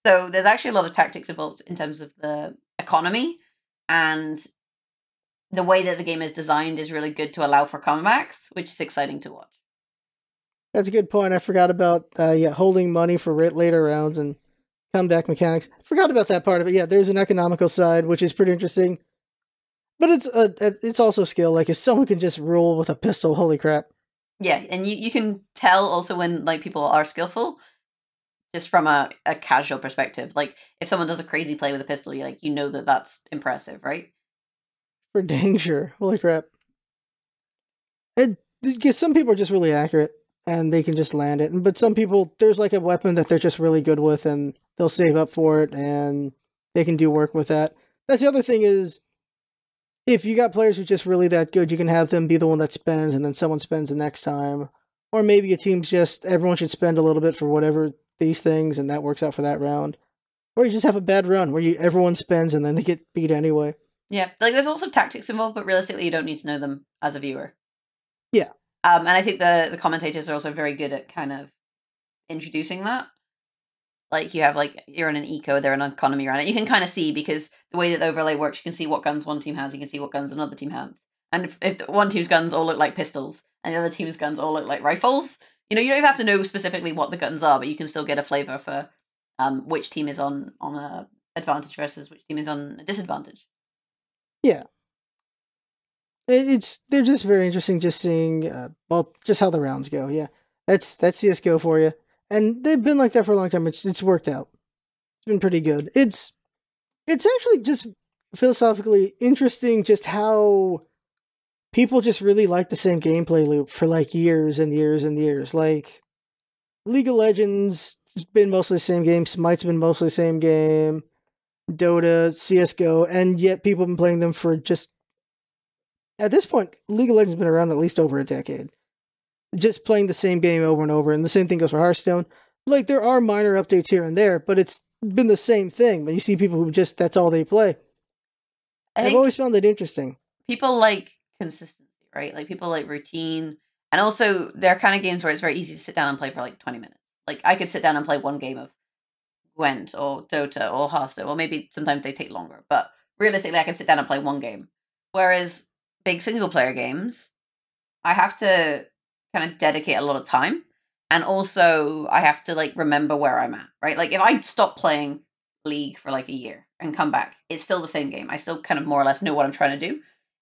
So there's actually a lot of tactics involved in terms of the economy, and the way that the game is designed is really good to allow for comebacks, which is exciting to watch.
That's a good point. I forgot about holding money for later rounds and comeback mechanics. I forgot about that part of it. Yeah, there's an economical side, which is pretty interesting. But it's also skill. Like, if someone can just rule with a pistol, holy crap.
Yeah, and you can tell also when like people are skillful, just from a casual perspective. Like, if someone does a crazy play with a pistol, you know that that's impressive, right?
For danger. Holy crap. Because some people are just really accurate, and they can just land it. But some people, there's like a weapon that they're just really good with, and they'll save up for it, and they can do work with that. That's the other thing is, if you got players who are just really that good, you can have them be the one that spends, and then someone spends the next time. Or maybe a team's just, everyone should spend a little bit for whatever these things, and that works out for that round. Or you just have a bad run where everyone spends, and then they get beat anyway.
Yeah, like there's also tactics involved, but realistically, you don't need to know them as a viewer.
Yeah.
And I think the commentators are also very good at kind of introducing that. Like, you have, like, you're in an eco, they're in an economy around it. You can kind of see, because the way that the overlay works, you can see what guns one team has, you can see what guns another team has. And if one team's guns all look like pistols, and the other team's guns all look like rifles, you don't even have to know specifically what the guns are, but you can still get a flavor for which team is on a advantage versus which team is on a disadvantage.
Yeah. They're just very interesting just seeing, just how the rounds go, yeah. That's CSGO for you. And they've been like that for a long time. It's worked out. It's been pretty good. It's actually just philosophically interesting just how people just really like the same gameplay loop for like years and years and years. Like, League of Legends has been mostly the same game. Smite's been mostly the same game. Dota, CSGO, and yet people have been playing them for just... At this point, League of Legends has been around at least over a decade. Just playing the same game over and over, and the same thing goes for Hearthstone. Like, there are minor updates here and there, but it's been the same thing. But you see people who just, that's all they play. I've always found that interesting.
People like consistency, right? Like, people like routine. And also, there are kind of games where it's very easy to sit down and play for like 20 minutes. Like, I could sit down and play one game of Gwent or Dota or Hearthstone, or maybe sometimes they take longer. But realistically, I can sit down and play one game. Whereas big single player games, I have to kind of dedicate a lot of time, and also I have to like remember where I'm at, right? Like, if I stop playing League for like a year and come back, it's still the same game. I still kind of more or less know what I'm trying to do.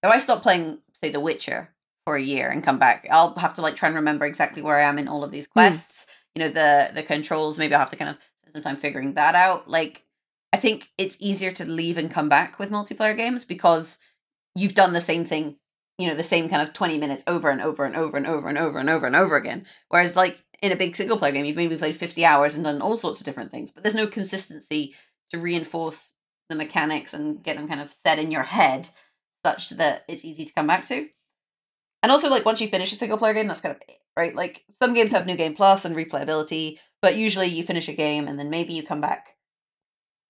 If I stop playing, say, The Witcher for a year and come back, I'll have to like try and remember exactly where I am in all of these quests. You know, the controls, maybe I'll have to kind of spend some time figuring that out. Like, I think it's easier to leave and come back with multiplayer games because you've done the same thing, you know, the same kind of 20 minutes over and over and over and over and over and over and over again. Whereas, like, in a big single player game, you've maybe played 50 hours and done all sorts of different things, but there's no consistency to reinforce the mechanics and get them kind of set in your head such that it's easy to come back to. And also, like, once you finish a single player game, that's kind of it, right? Like, some games have New Game Plus and replayability, but usually you finish a game and then maybe you come back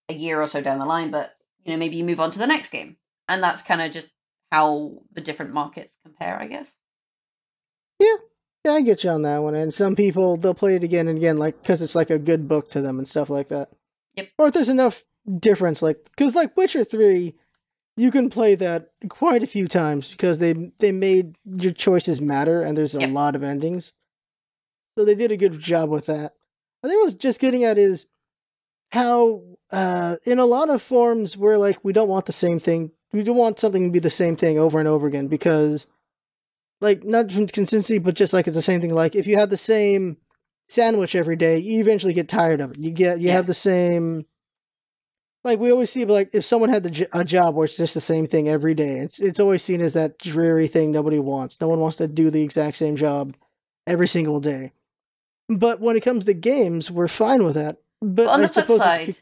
a year or so down the line, but, you know, maybe you move on to the next game. And that's kind of just how the different markets compare, I guess.
Yeah, I get you on that one. And some people, they'll play it again and again, like, because it's like a good book to them and stuff like that.
Yep.
Or if there's enough difference, like, because like Witcher 3, you can play that quite a few times because they made your choices matter, and there's a lot of endings. So they did a good job with that. I think what I was just getting at is how in a lot of forms, we're like, we don't want the same thing. We don't want something to be the same thing over and over again because, like, not from consistency, but just like it's the same thing. Like, if you have the same sandwich every day, you eventually get tired of it. You have the same. Like, we always see, like, if someone had a job where it's just the same thing every day, it's always seen as that dreary thing nobody wants. No one wants to do the exact same job every single day. But when it comes to games, we're fine with that. But
on the flip side,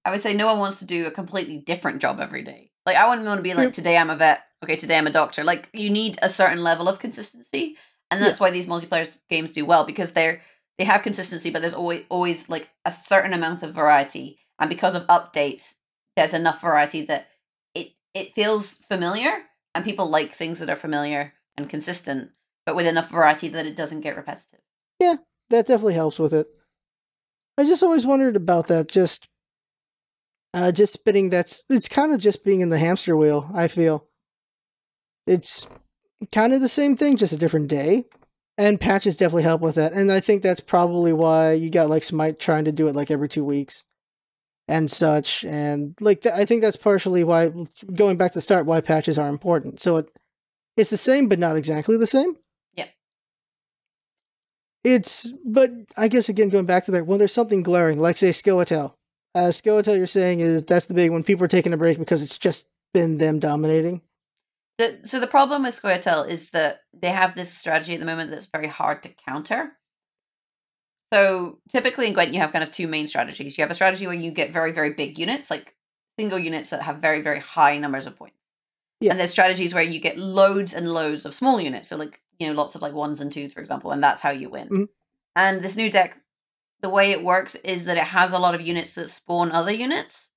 I would say no one wants to do a completely different job every day. Like, I wouldn't want to be like, today I'm a vet, okay, today I'm a doctor. Like, you need a certain level of consistency, and that's why these multiplayer games do well, because they have consistency, but there's always like a certain amount of variety, and because of updates, there's enough variety that it feels familiar, and people like things that are familiar and consistent, but with enough variety that it doesn't get repetitive.
Yeah, that definitely helps with it. I just always wondered about that, just spinning. It's kind of just being in the hamster wheel, I feel. It's kind of the same thing, just a different day. And patches definitely help with that. And I think that's probably why you got like Smite trying to do it like every 2 weeks and such. And like I think that's partially why, going back to the start, why patches are important. So it's the same, but not exactly the same.
Yep.
But I guess again, going back to that, when there's something glaring, like say Skeletal. Skeletal, you're saying that's the big one. People are taking a break because it's just been them dominating.
So the problem with Squirtle is that they have this strategy at the moment that's very hard to counter. So typically in Gwent, you have kind of two main strategies. You have a strategy where you get very, very big units, like single units that have very, very high numbers of points. Yeah. And there's strategies where you get loads and loads of small units. So like, lots of like 1s and 2s, for example, and that's how you win. Mm-hmm. And this new deck, the way it works is that it has a lot of units that spawn other units,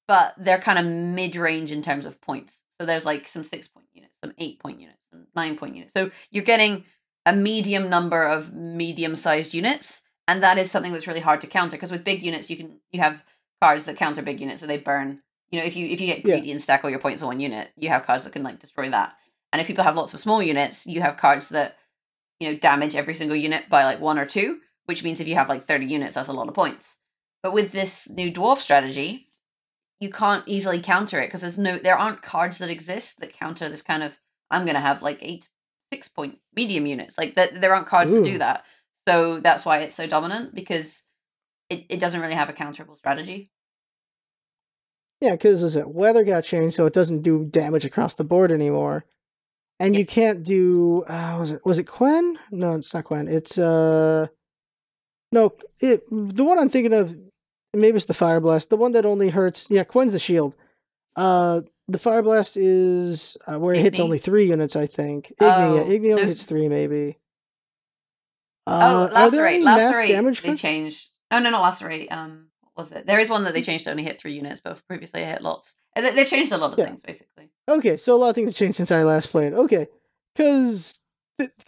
but they're kind of mid-range in terms of points. So there's like some 6-point units, some 8-point units, some 9-point units. So you're getting a medium number of medium-sized units, and that is something that's really hard to counter, because with big units you have cards that counter big units, so they burn. If you get greedy and stack all your points on one unit, you have cards that can like destroy that. And if people have lots of small units, you have cards that damage every single unit by like 1 or 2, which means if you have like 30 units, that's a lot of points. But with this new dwarf strategy, you can't easily counter it, because there aren't cards that exist that counter this kind of, I'm going to have like 8 6-point medium units. Like there aren't cards that do that. So that's why it's so dominant, because it doesn't really have a counterable strategy.
Yeah, because weather got changed, so it doesn't do damage across the board anymore. And you can't do, was it Quen? No, it's not Quen. It's, the one I'm thinking of, maybe it's the Fire Blast. The one that only hurts... Yeah, Quen's the shield. The Fire Blast is where it hits only 3 units, I think. Igni only hits 3, maybe.
Lacerate. Lacerate, they changed... Oh, no, not Lacerate. What was it? There is one that they changed to only hit 3 units, but previously it hit lots. They've changed a lot of things, basically. Okay,
so a lot of things have changed since I last played. Okay. Because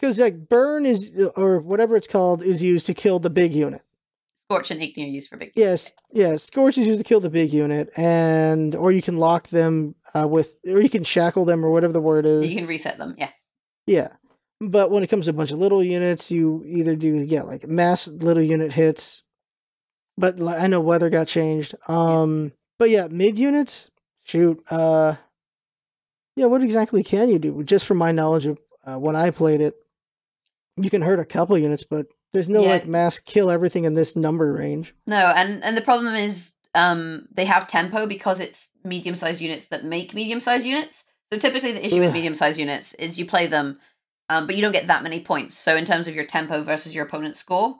like, Burn is... Or whatever it's called is used to kill the big unit.
Scorch and Igni are used for big units.
Yes. Scorch is used to kill the big unit, or you can lock them or you can shackle them, or whatever the word is.
You can reset them, yeah.
Yeah. But when it comes to a bunch of little units, you either do, like mass little unit hits. But I know weather got changed. But yeah, mid units, shoot. What exactly can you do? Just from my knowledge of when I played it, you can hurt a couple units, but there's no like mass kill everything in this number range.
No, and the problem is they have tempo, because it's medium-sized units that make medium-sized units. So typically the issue with medium-sized units is you play them, but you don't get that many points. So in terms of your tempo versus your opponent's score,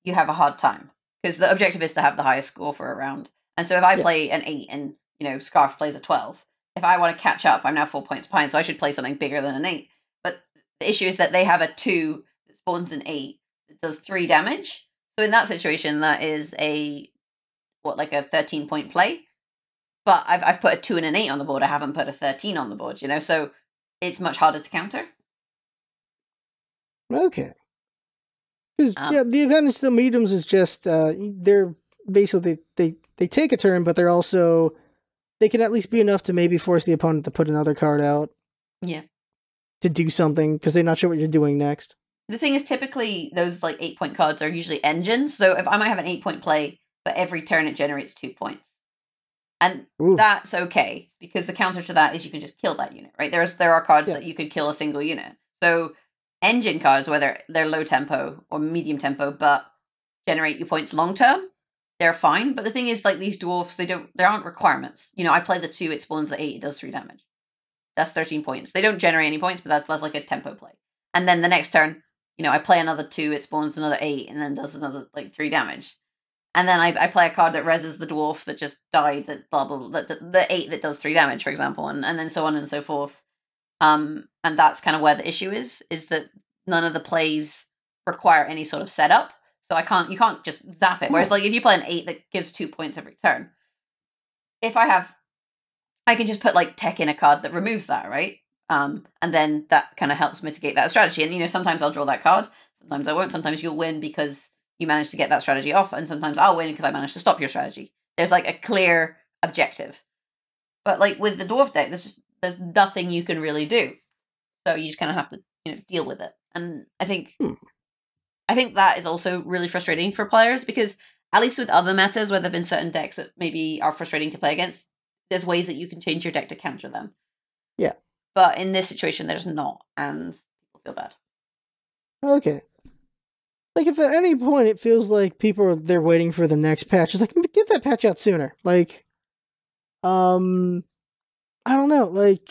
you have a hard time, because the objective is to have the highest score for a round. And so if I play an 8 and Scarf plays a 12, if I want to catch up, I'm now 4 points behind, so I should play something bigger than an 8. But the issue is that they have a 2 that spawns an 8 that does 3 damage. So in that situation, that is a 13-point play. But I've put a 2 and an 8 on the board. I haven't put a 13 on the board, so it's much harder to counter.
Okay. Because the advantage to the mediums is just they're basically they take a turn, but they can at least be enough to maybe force the opponent to put another card out.
Yeah.
To do something, because they're not sure what you're doing next.
The thing is, typically those like 8-point cards are usually engines. So if I might have an 8-point play, but every turn it generates 2 points. And
Ooh.
that's okay, because the counter to that is you can just kill that unit, right? There are cards that you could kill a single unit. So engine cards, whether they're low tempo or medium tempo, but generate you points long term, they're fine. But the thing is, like, these dwarfs, there aren't requirements. You know, I play the 2, it spawns the 8, it does 3 damage. That's 13 points. They don't generate any points, but that's like a tempo play. And then the next turn, you know, I play another 2, it spawns another 8, and then does another, like, 3 damage. And then I play a card that reses the dwarf that just died, that blah, blah, blah, the 8 that does 3 damage, for example, and then so on and so forth. And that's kind of where the issue is that none of the plays require any sort of setup. So you can't just zap it. Whereas, like, if you play an 8 that gives 2 points every turn, I can just put, like, tech in a card that removes that, right? And then that kind of helps mitigate that strategy. And, you know, sometimes I'll draw that card, sometimes I won't, sometimes you'll win because you managed to get that strategy off, and sometimes I'll win because I managed to stop your strategy. There's, like, a clear objective. But, like, with the dwarf deck, there's nothing you can really do. So you just kind of have to, you know, deal with it. And I think that is also really frustrating for players, because at least with other metas where there have been certain decks that maybe are frustrating to play against, there's ways that you can change your deck to counter them.
Yeah.
But in this situation, there's not, and people feel bad.
Okay. Like, if at any point it feels like they're waiting for the next patch, it's like, get that patch out sooner. Like, I don't know, like,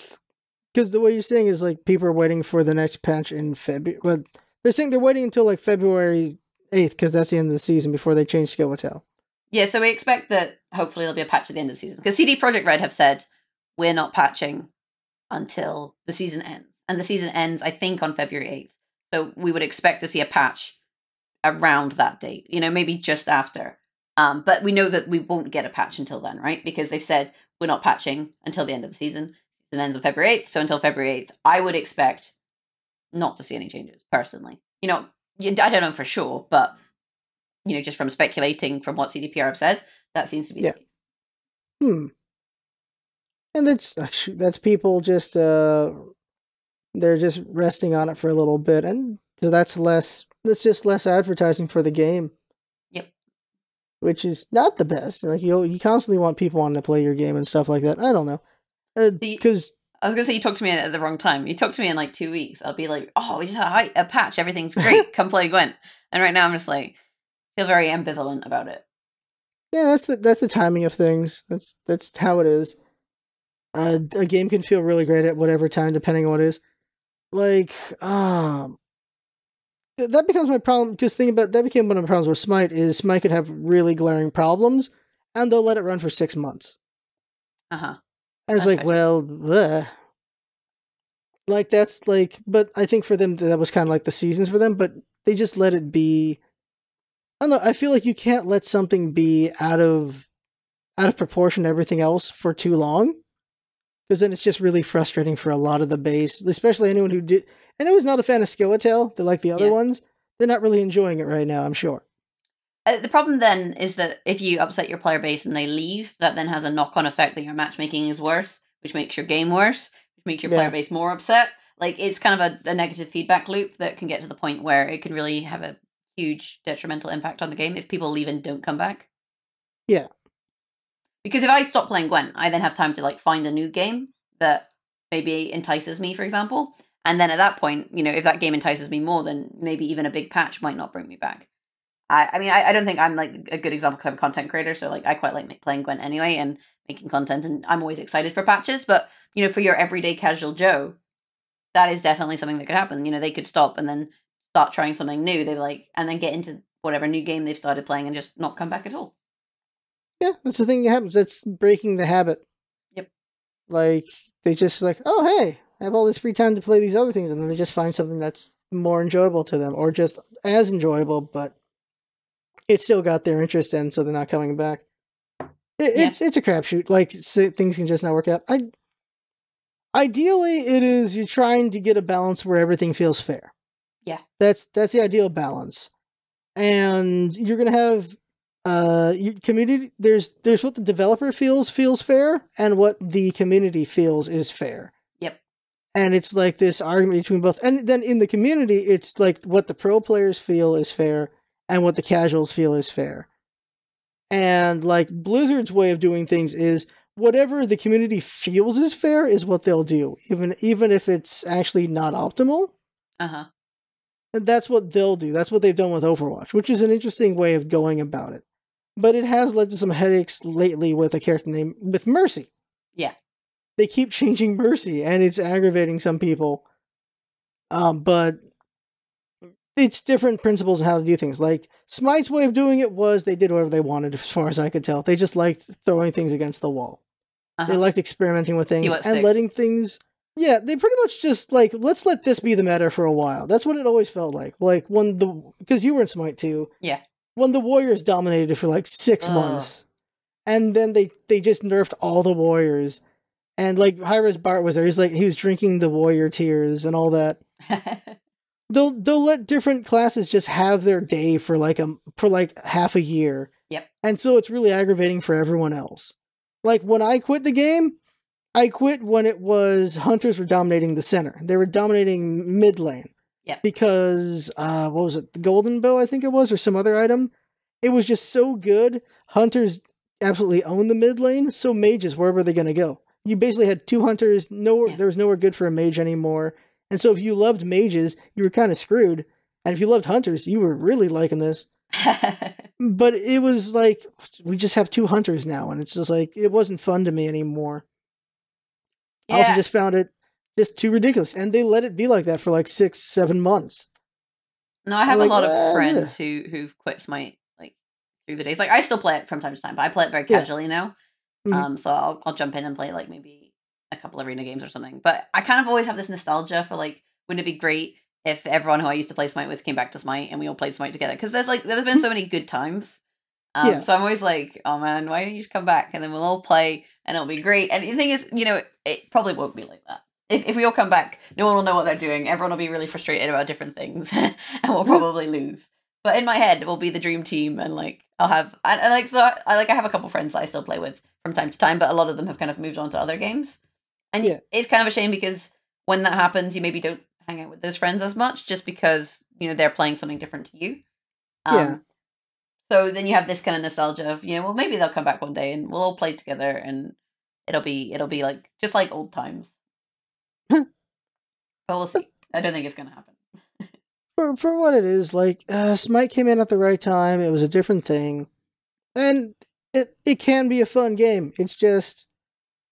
because the way you're saying is, like, people are waiting for the next patch in February. Well, they're saying they're waiting until, like, February 8th, because that's the end of the season before they change Skill Hotel.
Yeah, so we expect that hopefully there'll be a patch at the end of the season. Because CD Projekt Red have said, we're not patching until the season ends. And the season ends, I think, on February 8th. So we would expect to see a patch around that date, you know, maybe just after. But we know that we won't get a patch until then, right? Because they've said we're not patching until the end of the season. Season ends on February 8th. So until February 8th, I would expect not to see any changes, personally. You know, I don't know for sure, but, you know, just from speculating from what CDPR have said, that seems to be the case.
And that's people just, they're just resting on it for a little bit. And so that's just less advertising for the game.
Yep.
Which is not the best. Like, you constantly want people wanting to play your game and stuff like that. I don't know. Because
I was going to say, you talked to me at the wrong time. You talk to me in like 2 weeks. I'll be like, oh, we just had a patch. Everything's great. Come play Gwent. And right now I'm just like, feel very ambivalent about it.
Yeah, that's the timing of things. That's how it is. A game can feel really great at whatever time, depending on what it is. Like, that becomes my problem. Just thinking about that became one of my problems with Smite. Is Smite could have really glaring problems, and they'll let it run for 6 months.
And
it's like, well, like, that's like, but I think for them that was kind of like the seasons for them. But they just let it be. I don't know. I feel like you can't let something be out of proportion to everything else for too long, because then it's just really frustrating for a lot of the base, especially anyone who did. And I was not a fan of Skeletal, like the other ones. They're not really enjoying it right now, I'm sure.
The problem then is that if you upset your player base and they leave, that then has a knock-on effect that your matchmaking is worse, which makes your game worse, which makes your player base more upset. Like, it's kind of a negative feedback loop that can get to the point where it can really have a huge detrimental impact on the game if people leave and don't come back.
Yeah.
Because if I stop playing Gwent, I then have time to, like, find a new game that maybe entices me, for example. And then at that point, you know, if that game entices me more, then maybe even a big patch might not bring me back. I mean, I don't think I'm, like, a good example because I'm a content creator, so, like, I quite like playing Gwent anyway and making content, and I'm always excited for patches. But, you know, for your everyday casual Joe, that is definitely something that could happen. You know, they could stop and then start trying something new. They're like, and then get into whatever new game they've started playing and just not come back at all.
Yeah, that's the thing that happens. It's breaking the habit.
Yep.
Like, they just like, oh, hey, I have all this free time to play these other things, and then they just find something that's more enjoyable to them, or just as enjoyable, but it still got their interest in, so they're not coming back. It's a crapshoot. Like, things can just not work out. Ideally, it is you're trying to get a balance where everything feels fair.
Yeah.
That's the ideal balance. And you're gonna have your community, there's what the developer feels fair, and what the community feels is fair.
Yep.
And it's like this argument between both. And then in the community, it's like what the pro players feel is fair and what the casuals feel is fair. And like Blizzard's way of doing things is whatever the community feels is fair is what they'll do, even if it's actually not optimal.
Uh-huh.
And that's what they'll do. That's what they've done with Overwatch, which is an interesting way of going about it. But it has led to some headaches lately with a character named with Mercy.
Yeah.
They keep changing Mercy, and it's aggravating some people. But it's different principles of how to do things. Like, Smite's way of doing it was they did whatever they wanted, as far as I could tell. They just liked throwing things against the wall. They liked experimenting with things and letting things... Yeah, they pretty much just, like, let's let this be the meta for a while. That's what it always felt like. Like, when the... Because you were in Smite, too.
Yeah.
When the Warriors dominated for, like, 6 months. And then they just nerfed all the Warriors. And, like, Hi-Res Bart was there. He was drinking the Warrior tears and all that. They'll let different classes just have their day for half a year.
Yep.
And so it's really aggravating for everyone else. Like, when I quit the game, I quit when it was Hunters were dominating the center. They were dominating mid lane.
Yeah.
Because, what was it? The Golden Bow, I think it was, or some other item. It was just so good. Hunters absolutely owned the mid lane, so mages, where were they going to go? You basically had 2 Hunters, there was nowhere good for a mage anymore. And so if you loved mages, you were kind of screwed. And if you loved Hunters, you were really liking this. But it was like, we just have 2 Hunters now, and it's just like, it wasn't fun to me anymore. Yeah. I also just found it just too ridiculous. And they let it be like that for like 6-7 months.
No, I have a lot of friends who've quit Smite like through the days. Like, I still play it from time to time, but I play it very casually now. Mm-hmm. So I'll jump in and play like maybe a couple arena games or something. But I kind of always have this nostalgia for like, wouldn't it be great if everyone who I used to play Smite with came back to Smite and we all played Smite together? Because there's been so many good times. So I'm always like, oh man, why don't you just come back and then we'll all play and it'll be great. And the thing is, it probably won't be like that. If we all come back, no one will know what they're doing. Everyone will be really frustrated about different things and we'll probably lose. But in my head, it will be the dream team, and like I'll have I have a couple friends that I still play with from time to time, but a lot of them have kind of moved on to other games. And it's kind of a shame because when that happens, you maybe don't hang out with those friends as much just because, they're playing something different to you. So then you have this kind of nostalgia of, well, maybe they'll come back one day and we'll all play together and it'll be like just like old times. But we'll see. I don't think it's going to happen.
For what it is, like, Smite came in at the right time. It was a different thing. And it can be a fun game. It's just,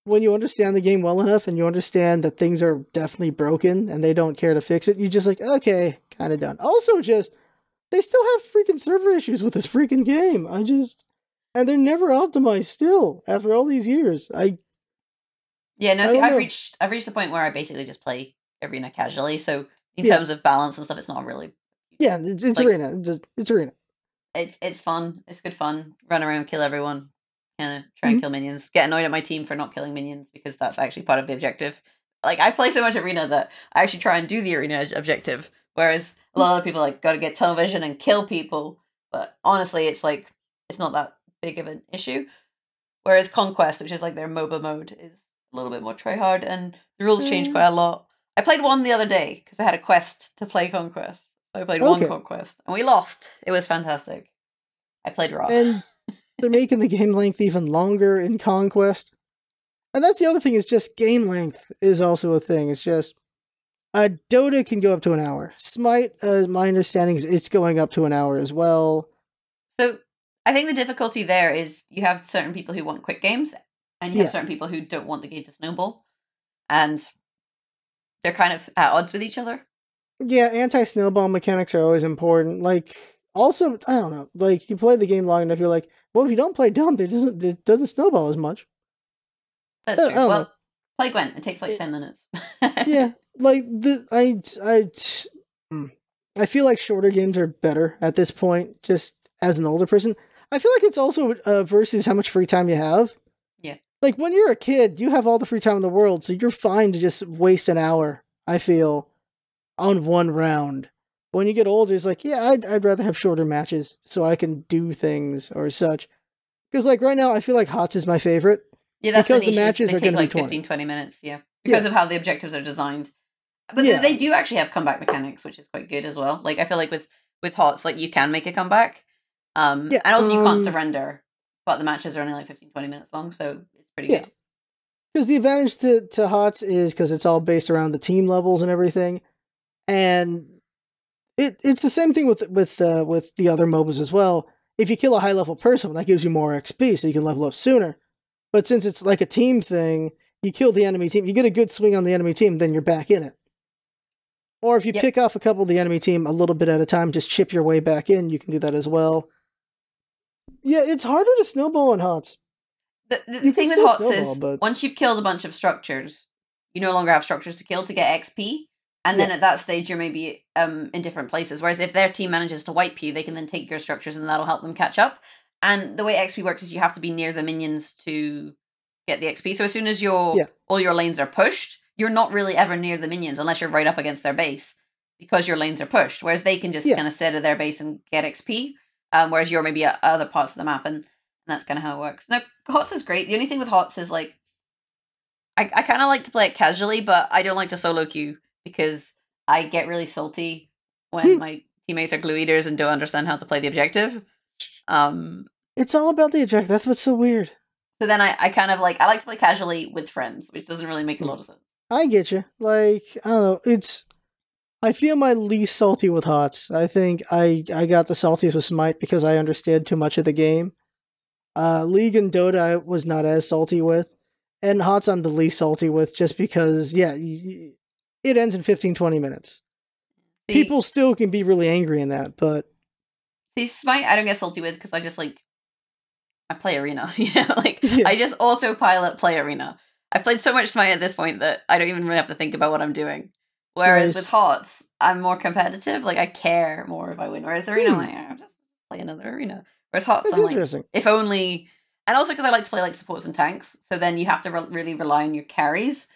when you understand the game well enough and you understand that things are definitely broken and they don't care to fix it, you just like, okay, kind of done. Also, they still have freaking server issues with this freaking game. And they're never optimized still after all these years. I've
reached the point where I basically just play arena casually. So in terms of balance and stuff, it's not really.
Yeah, it's like, arena. It's arena.
It's fun. It's good fun. Run around, kill everyone. Kind of try and kill minions. Get annoyed at my team for not killing minions because that's actually part of the objective. Like, I play so much arena that I actually try and do the arena objective, whereas a lot of people like got to get tunnel vision and kill people. But honestly, it's like it's not that big of an issue. Whereas Conquest, which is like their Moba mode, is a little bit more tryhard, and the rules change quite a lot. I played one the other day because I had a quest to play Conquest. I played one Conquest, and we lost. It was fantastic. I played raw.
And they're making the game length even longer in Conquest. And that's the other thing, is just game length is also a thing. It's just, Dota can go up to an hour. Smite, my understanding is it's going up to an hour as well.
So I think the difficulty there is you have certain people who want quick games, and you have certain people who don't want the game to snowball. And they're kind of at odds with each other. Yeah,
anti-snowball mechanics are always important. Like, also, I don't know, like, you play the game long enough, you're like, well, if you don't play dumb, it doesn't snowball as much.
That's true. Well, play Gwent. It takes like 10 minutes.
Yeah, like, I feel like shorter games are better at this point, just as an older person. I feel like it's also versus how much free time you have.
Yeah.
Like, when you're a kid, you have all the free time in the world, so you're fine to just waste an hour, I feel, on one round. When you get older, it's like, yeah, I'd rather have shorter matches so I can do things or such. Because, like, right now, I feel like HOTS is my favorite.
Yeah, that's because the matches are going to be like 15-20 minutes, yeah. Because of how the objectives are designed. But they do actually have comeback mechanics, which is quite good as well. Like, I feel like with HOTS, like, you can make a comeback. And also you can't surrender. but the matches are only like 15-20 minutes long, so it's pretty good.
Because the advantage to HOTS is because it's all based around the team levels and everything, and it's the same thing with the other MOBAs as well. If you kill a high level person, that gives you more XP, so you can level up sooner. But since it's like a team thing, you kill the enemy team, you get a good swing on the enemy team, then you're back in it. Or if you pick off a couple of the enemy team a little bit at a time, just chip your way back in, you can do that as well. Yeah, it's harder to snowball in HOTS.
The thing with HOTS is, once you've killed a bunch of structures, you no longer have structures to kill to get XP. And then at that stage, you're maybe in different places. Whereas if their team manages to wipe you, they can then take your structures and that'll help them catch up. And the way XP works is you have to be near the minions to get the XP. So as soon as all your lanes are pushed, you're not really ever near the minions unless you're right up against their base because your lanes are pushed. Whereas they can just kind of sit at their base and get XP. Whereas you're maybe at other parts of the map. And that's kind of how it works. Now, HOTS is great. The only thing with HOTS is like, I kind of like to play it casually, but I don't like to solo queue. Because I get really salty when my teammates are glue eaters and don't understand how to play the objective.
It's all about the objective. That's what's so weird.
So then I kind of like, I like to play casually with friends, which doesn't really make a lot of sense.
I get you. Like, I don't know. I feel my least salty with HOTS. I think I got the saltiest with Smite because I understood too much of the game. League and Dota I was not as salty with. And HOTS I'm the least salty with just because, it ends in 15-20 minutes. People still can be really angry in that, but...
See, Smite I don't get salty with because I just, like... I play Arena. I just autopilot play Arena. I've played so much Smite at this point that I don't even really have to think about what I'm doing. Whereas with HOTS, I'm more competitive. Like, I care more if I win. Whereas Arena, I'm like, I'll just play another Arena. Whereas HOTS, I'm like, if only... And also because I like to play, like, supports and tanks. So then you have to really rely on your carries.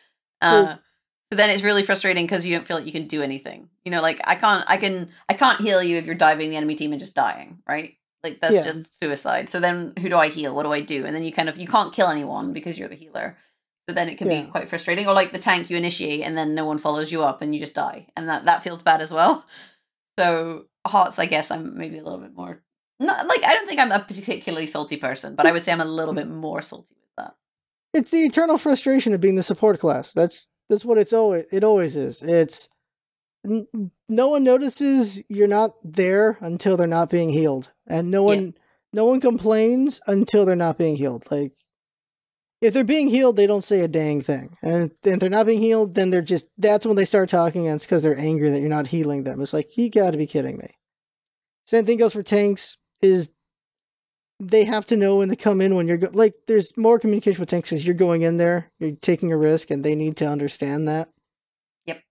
So then it's really frustrating because you don't feel like you can do anything. You know, like I can't heal you if you're diving the enemy team and just dying, right? Like that's just suicide. So then who do I heal? What do I do? And then you can't kill anyone because you're the healer. So then it can be quite frustrating. Or like the tank you initiate and then no one follows you up and you just die. And that feels bad as well. So HOTS, I guess I'm maybe a little bit more not like I don't think I'm a particularly salty person, but I would say I'm a little bit more salty with that.
It's the eternal frustration of being the support class. That's what it always is. It's no one notices you're not there until they're not being healed, and no one complains until they're not being healed. Like if they're being healed, they don't say a dang thing, and if they're not being healed, then that's when they start talking, and it's because they're angry that you're not healing them. It's like you got to be kidding me. Same thing goes for tanks. Is they have to know when to come in when you're like there's more communication with tanks because you're going in there, you're taking a risk, and they need to understand that.
Yep.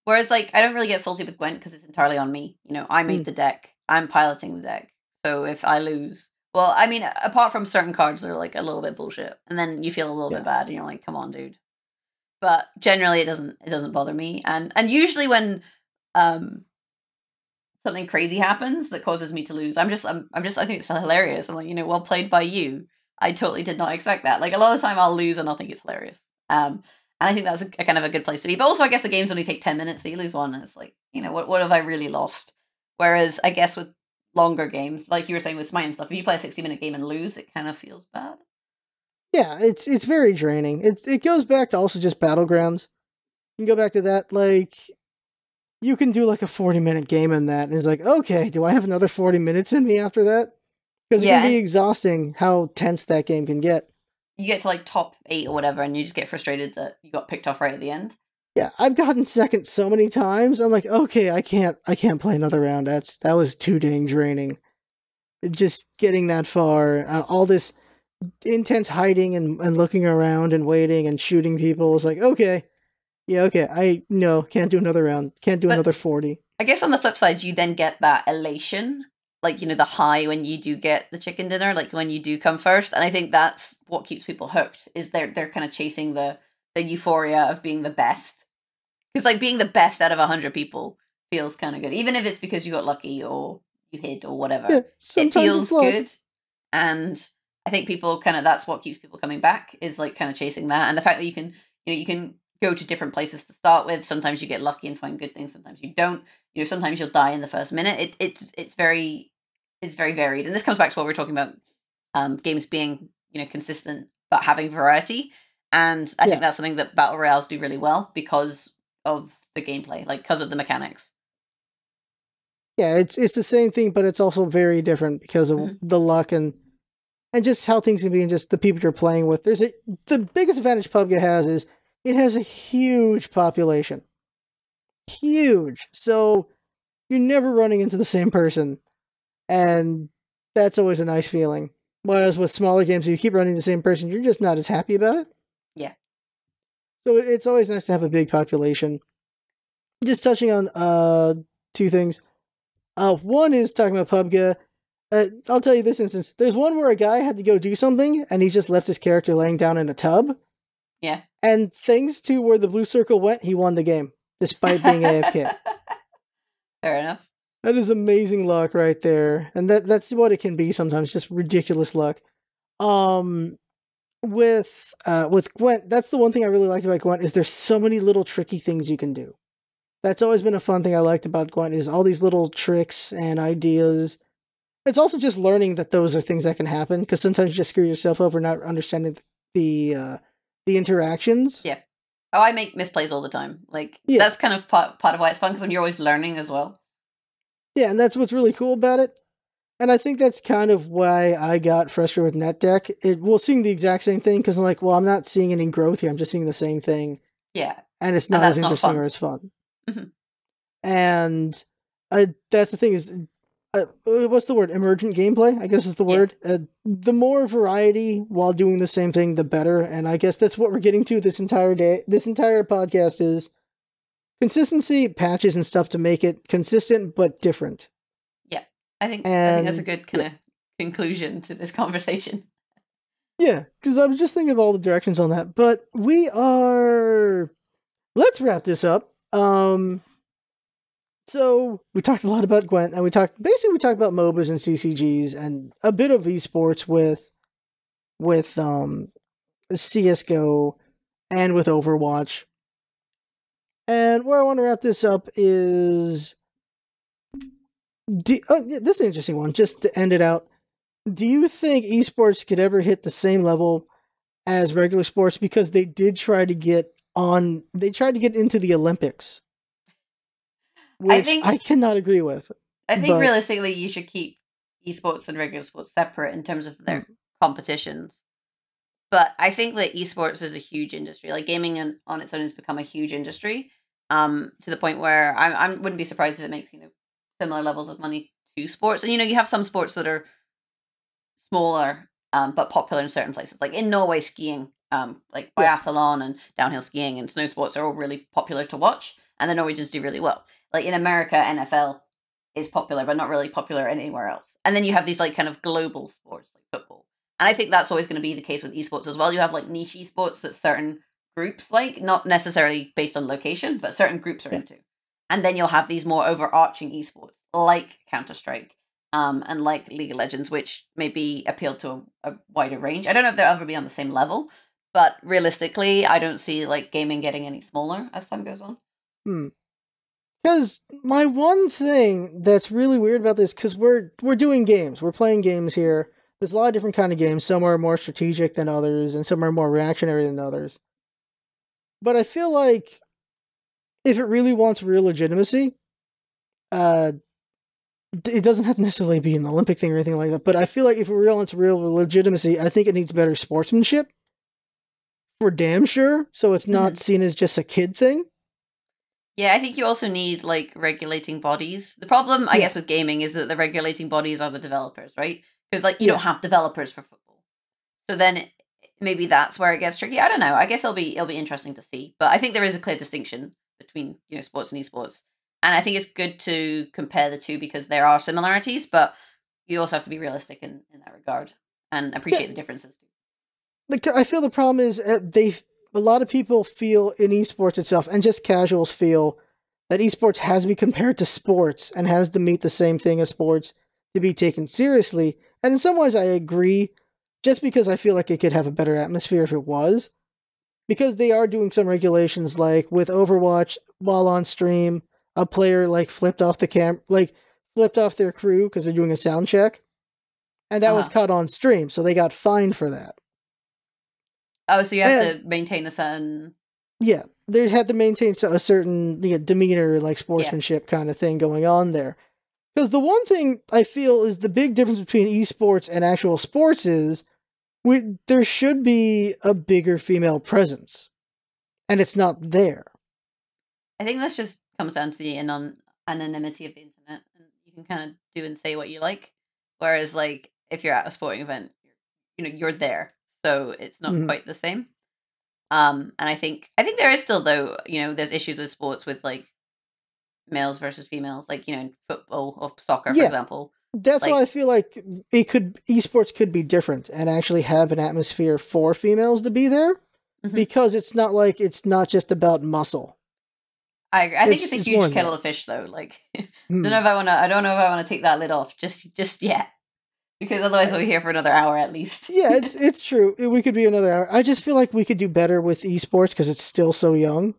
Whereas like I don't really get salty with Gwent because it's entirely on me. You know, I made the deck, I'm piloting the deck. So if I lose, well, I mean, apart from certain cards that are like a little bit bullshit, and then you feel a little bit bad, and you're like, come on, dude. But generally, it doesn't bother me, and usually when something crazy happens that causes me to lose, I think it's hilarious. I'm like, you know, well played by you. I totally did not expect that. Like a lot of the time I'll lose and I'll think it's hilarious. And I think that's a kind of a good place to be. But also I guess the games only take 10 minutes, so you lose one and it's like, you know, what have I really lost? Whereas I guess with longer games, like you were saying with Smite and stuff, if you play a 60-minute game and lose, it kind of feels bad.
Yeah, it's very draining. It goes back to also just Battlegrounds. You can go back to that, like you can do like a 40-minute game in that, and it's like, okay, do I have another 40 minutes in me after that? Because it can be exhausting how tense that game can get.
You get to like top 8 or whatever, and you just get frustrated that you got picked off right at the end.
Yeah, I've gotten second so many times. I'm like, okay, I can't play another round. That was too dang draining. Just getting that far, all this intense hiding and looking around and waiting and shooting people is like, okay. Yeah, okay, can't do another round. Can't do another 40.
I guess on the flip side, you then get that elation, like, you know, the high when you do get the chicken dinner, like when you do come first. And I think that's what keeps people hooked, is they're kind of chasing the euphoria of being the best. Because, like, being the best out of 100 people feels kind of good. Even if it's because you got lucky or you hid or whatever. Yeah, it feels good. And I think people that's what keeps people coming back, is, like, kind of chasing that. And the fact that you can go to different places to start with. Sometimes you get lucky and find good things. Sometimes you don't. You know, sometimes you'll die in the first minute. It's very varied. And this comes back to what we were talking about games being consistent but having variety. And I think that's something that battle royales do really well because of the gameplay, like because of the mechanics.
Yeah, it's the same thing, but it's also very different because of the luck and just how things can be and just the people you're playing with. The biggest advantage PUBG has is it has a huge population. Huge. So you're never running into the same person. And that's always a nice feeling. Whereas with smaller games, if you keep running the same person, you're just not as happy about it.
Yeah.
So it's always nice to have a big population. Just touching on two things. One is talking about PUBG. I'll tell you this instance. There's one where a guy had to go do something, and he just left his character laying down in a tub.
Yeah.
And thanks to where the blue circle went, he won the game, despite being AFK.
Fair enough.
That is amazing luck right there. And that's what it can be sometimes, just ridiculous luck. With Gwent, that's the one thing I really liked about Gwent, is there's so many little tricky things you can do. That's always been a fun thing I liked about Gwent, is all these little tricks and ideas. It's also just learning that those are things that can happen, because sometimes you just screw yourself over not understanding the interactions.
Yeah. Oh, I make misplays all the time. That's kind of part of why it's fun, because you're always learning as well.
Yeah, and that's what's really cool about it. And I think that's kind of why I got frustrated with NetDeck. We're seeing the exact same thing, because I'm like, well, I'm not seeing any growth here. I'm just seeing the same thing.
Yeah.
And it's not as interesting or as fun.
Mm-hmm.
And that's the thing is, what's the word? Emergent gameplay, I guess is the word. The more variety while doing the same thing, the better. And I guess that's what we're getting to this entire day. This entire podcast is consistency, patches and stuff to make it consistent but different.
Yeah, I think that's a good kind of conclusion to this conversation.
Yeah, because I was just thinking of all the directions on that. But let's wrap this up. So we talked a lot about Gwent, and we talked about MOBAs and CCGs and a bit of esports with CS:GO and with Overwatch. And where I want to wrap this up is this is an interesting one, just to end it out. Do you think esports could ever hit the same level as regular sports? Because they did try to get into the Olympics. Which I cannot agree with.
I think realistically, you should keep esports and regular sports separate in terms of their competitions. But I think that esports is a huge industry. Like gaming on its own has become a huge industry, to the point where I wouldn't be surprised if it makes similar levels of money to sports. And you have some sports that are smaller but popular in certain places. Like in Norway, skiing, like biathlon and downhill skiing and snow sports are all really popular to watch, and the Norwegians do really well. Like in America, NFL is popular, but not really popular anywhere else. And then you have these like kind of global sports like football. And I think that's always going to be the case with esports as well. You have like niche esports that certain groups like, not necessarily based on location, but certain groups are into. And then you'll have these more overarching esports like Counter-Strike and like League of Legends, which maybe appeal to a wider range. I don't know if they'll ever be on the same level, but realistically, I don't see like gaming getting any smaller as time goes on.
Because my one thing that's really weird about this, because we're doing games, we're playing games here. There's a lot of different kind of games. Some are more strategic than others, and some are more reactionary than others. But I feel like if it really wants real legitimacy, it doesn't have to necessarily be an Olympic thing or anything like that. But I feel like if it really wants real legitimacy, I think it needs better sportsmanship. For damn sure. So it's not seen as just a kid thing.
Yeah, I think you also need like regulating bodies. The problem, I guess, with gaming is that the regulating bodies are the developers, right? Because like you don't have developers for football, so then maybe that's where it gets tricky. I don't know. I guess it'll be interesting to see. But I think there is a clear distinction between sports and esports, and I think it's good to compare the two because there are similarities, but you also have to be realistic in that regard and appreciate the differences too.
I feel the problem is a lot of people feel in esports itself, and just casuals feel, that esports has to be compared to sports and has to meet the same thing as sports to be taken seriously. And in some ways I agree, just because I feel like it could have a better atmosphere if it was. Because they are doing some regulations, like with Overwatch, while on stream, a player like flipped off their crew because they're doing a sound check. and that was caught on stream, so they got fined for that.
Oh, so you have to maintain a certain...
Yeah, they had to maintain a certain demeanor, like sportsmanship kind of thing going on there. Because the one thing I feel is the big difference between esports and actual sports is there should be a bigger female presence, and it's not there.
I think this just comes down to the anonymity of the internet, and you can kind of do and say what you like. Whereas, like, if you're at a sporting event, you're there, so it's not quite the same. And I think there is still, though, there's issues with sports with like males versus females, like in football or soccer, for example.
That's why I feel like esports could be different and actually have an atmosphere for females to be there, because it's not just about muscle.
I think it's a huge kettle of fish, though. Like, I don't know if I want to take that lid off just yet, because otherwise we'll be here for another hour at least.
Yeah, it's true. We could be another hour. I just feel like we could do better with esports because it's still so young.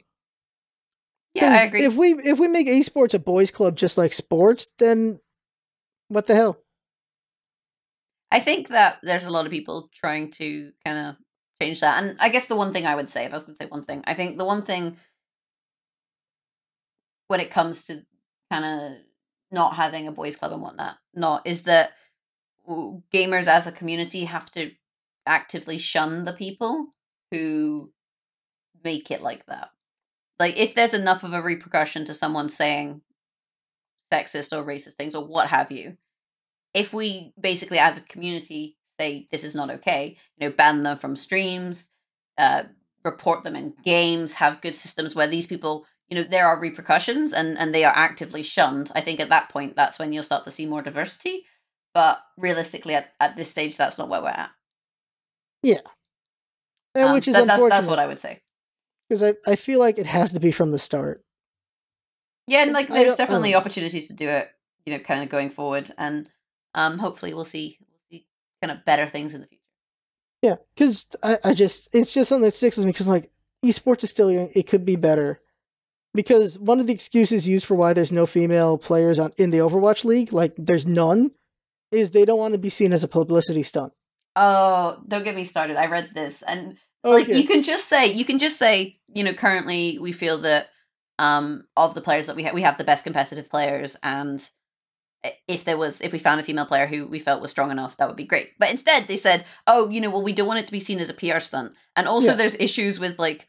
Yeah, I agree.
If we make esports a boys' club just like sports, then what the hell?
I think that there's a lot of people trying to kind of change that, and I guess the one thing I would say, if I was going to say one thing, I think the one thing when it comes to kind of not having a boys' club and whatnot, is that gamers as a community have to actively shun the people who make it like that. Like, if there's enough of a repercussion to someone saying sexist or racist things or what have you, if we basically as a community say this is not okay, ban them from streams, report them in games, have good systems where these people, there are repercussions and they are actively shunned, I think at that point, that's when you'll start to see more diversity. But realistically, at this stage, that's not where we're at.
Yeah. Which is unfortunate.
That's what I would say.
Because I feel like it has to be from the start.
Yeah, and like there's definitely opportunities to do it, kind of going forward, and hopefully we'll see kind of better things in the future.
Yeah, because it's just something that sticks with me, because like esports is still young, it could be better. Because one of the excuses used for why there's no female players in the Overwatch League, like there's none, is they don't want to be seen as a publicity stunt.
Oh, don't get me started. I read this, and like you can just say, currently we feel that of the players that we have the best competitive players, and if we found a female player who we felt was strong enough, that would be great. But instead they said, oh, well, we don't want it to be seen as a PR stunt. And also there's issues with like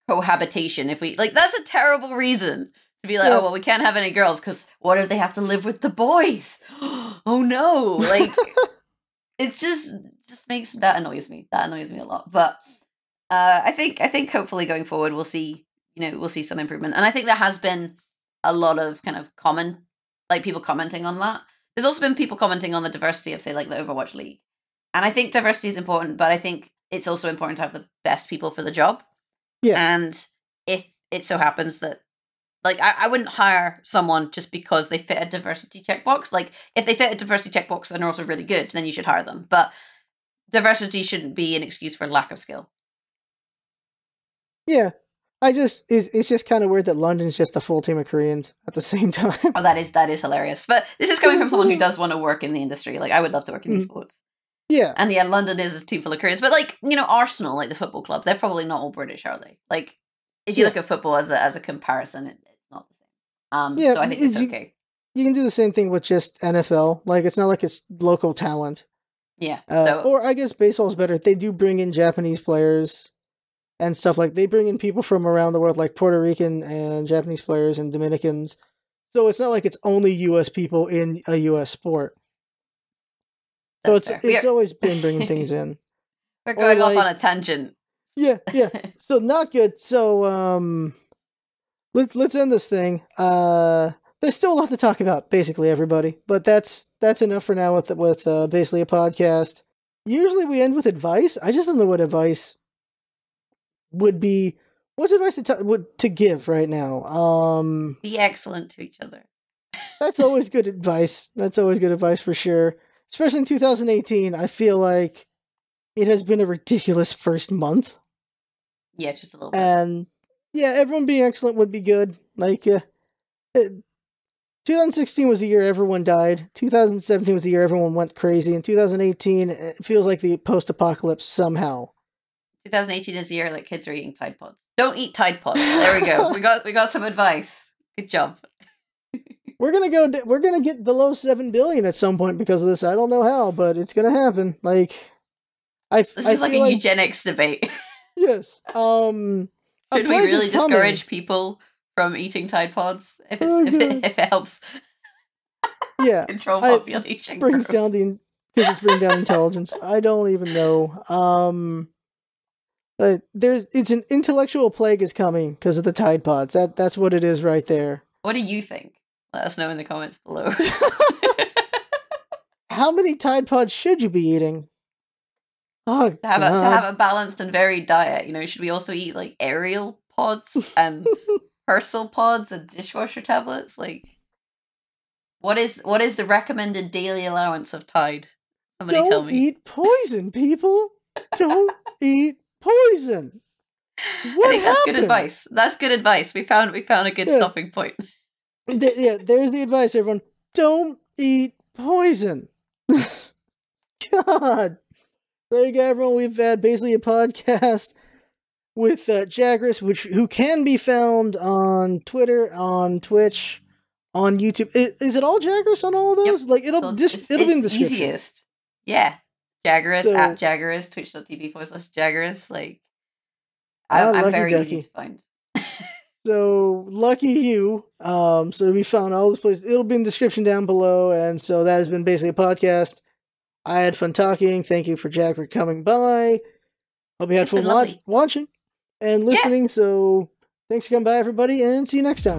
cohabitation. If we that's a terrible reason to be like, oh, well, we can't have any girls because what if they have to live with the boys? Oh no. Like it just makes that annoys me a lot. But I think hopefully going forward we'll see some improvement. And I think there has been a lot of kind of people commenting on that. There's also been people commenting on the diversity of, say, like the Overwatch League. And I think diversity is important, but I think it's also important to have the best people for the job. Yeah. And if it so happens that, like, I wouldn't hire someone just because they fit a diversity checkbox. Like, if they fit a diversity checkbox and are also really good, then you should hire them. But diversity shouldn't be an excuse for lack of skill.
Yeah. It's just kind of weird that London's just a full team of Koreans at the same time.
Oh, that is hilarious. But this is coming from someone who does want to work in the industry. Like, I would love to work in esports.
Yeah.
And yeah, London is a team full of Koreans. But like, Arsenal, like the football club, they're probably not all British, are they? Like, if you look at football as a comparison, it's not the same. So I think it's okay.
You can do the same thing with just NFL. Like, it's not like it's local talent.
Yeah.
Or I guess baseball's better. They do bring in Japanese players and stuff. Like, they bring in people from around the world, like Puerto Rican and Japanese players and Dominicans. So it's not like it's only U.S. people in a U.S. sport. So it's always been bringing things in.
We're going off on a tangent.
Yeah. So not good. So let's end this thing. There's still a lot to talk about, basically, everybody. But that's enough for now with basically a podcast. Usually we end with advice. I just don't know what advice would be. What's advice to give right now?
Be excellent to each other.
That's always good advice. That's always good advice for sure. Especially in 2018, I feel like it has been a ridiculous first month.
Yeah, just a little bit.
And yeah, everyone being excellent would be good. Like, 2016 was the year everyone died. 2017 was the year everyone went crazy. And 2018, it feels like the post-apocalypse somehow.
2018 is the year like kids are eating Tide Pods. Don't eat Tide Pods. There we go. We got some advice. Good job.
We're gonna get below 7 billion at some point because of this. I don't know how, but it's gonna happen. Like,
this is like a eugenics debate.
Yes.
Should we really discourage people from eating Tide Pods if it helps?
Yeah,
control population.
Brings down because it's bringing down intelligence. I don't even know. It's an intellectual plague is coming because of the Tide Pods. That's what it is right there.
What do you think? Let us know in the comments below.
How many Tide Pods should you be eating? Oh,
to have a balanced and varied diet, should we also eat like Ariel pods and Persil pods and dishwasher tablets? Like, what is the recommended daily allowance of Tide? Somebody tell me.
Don't eat poison, people. Don't eat poison.
I think that's good advice. That's good advice. We found a good stopping point.
There's the advice, everyone. Don't eat poison. God. There you go, everyone. We've had basically a podcast with Jaggerous, who can be found on Twitter, on Twitch, on YouTube. Is it all Jaggerous on all of those? Yep. Like it'll be in the description.
Easiest. Yeah. Jaggerous, at Jaggerous, twitch.tv/Jaggerous. Like, I'm very easy to find.
So, lucky you. So we found all this place. It'll be in the description down below. And so that has been basically a podcast. I had fun talking. Thank you for Jack for coming by. Hope you had fun watching and listening. Yeah. So thanks for coming by, everybody, and see you next time.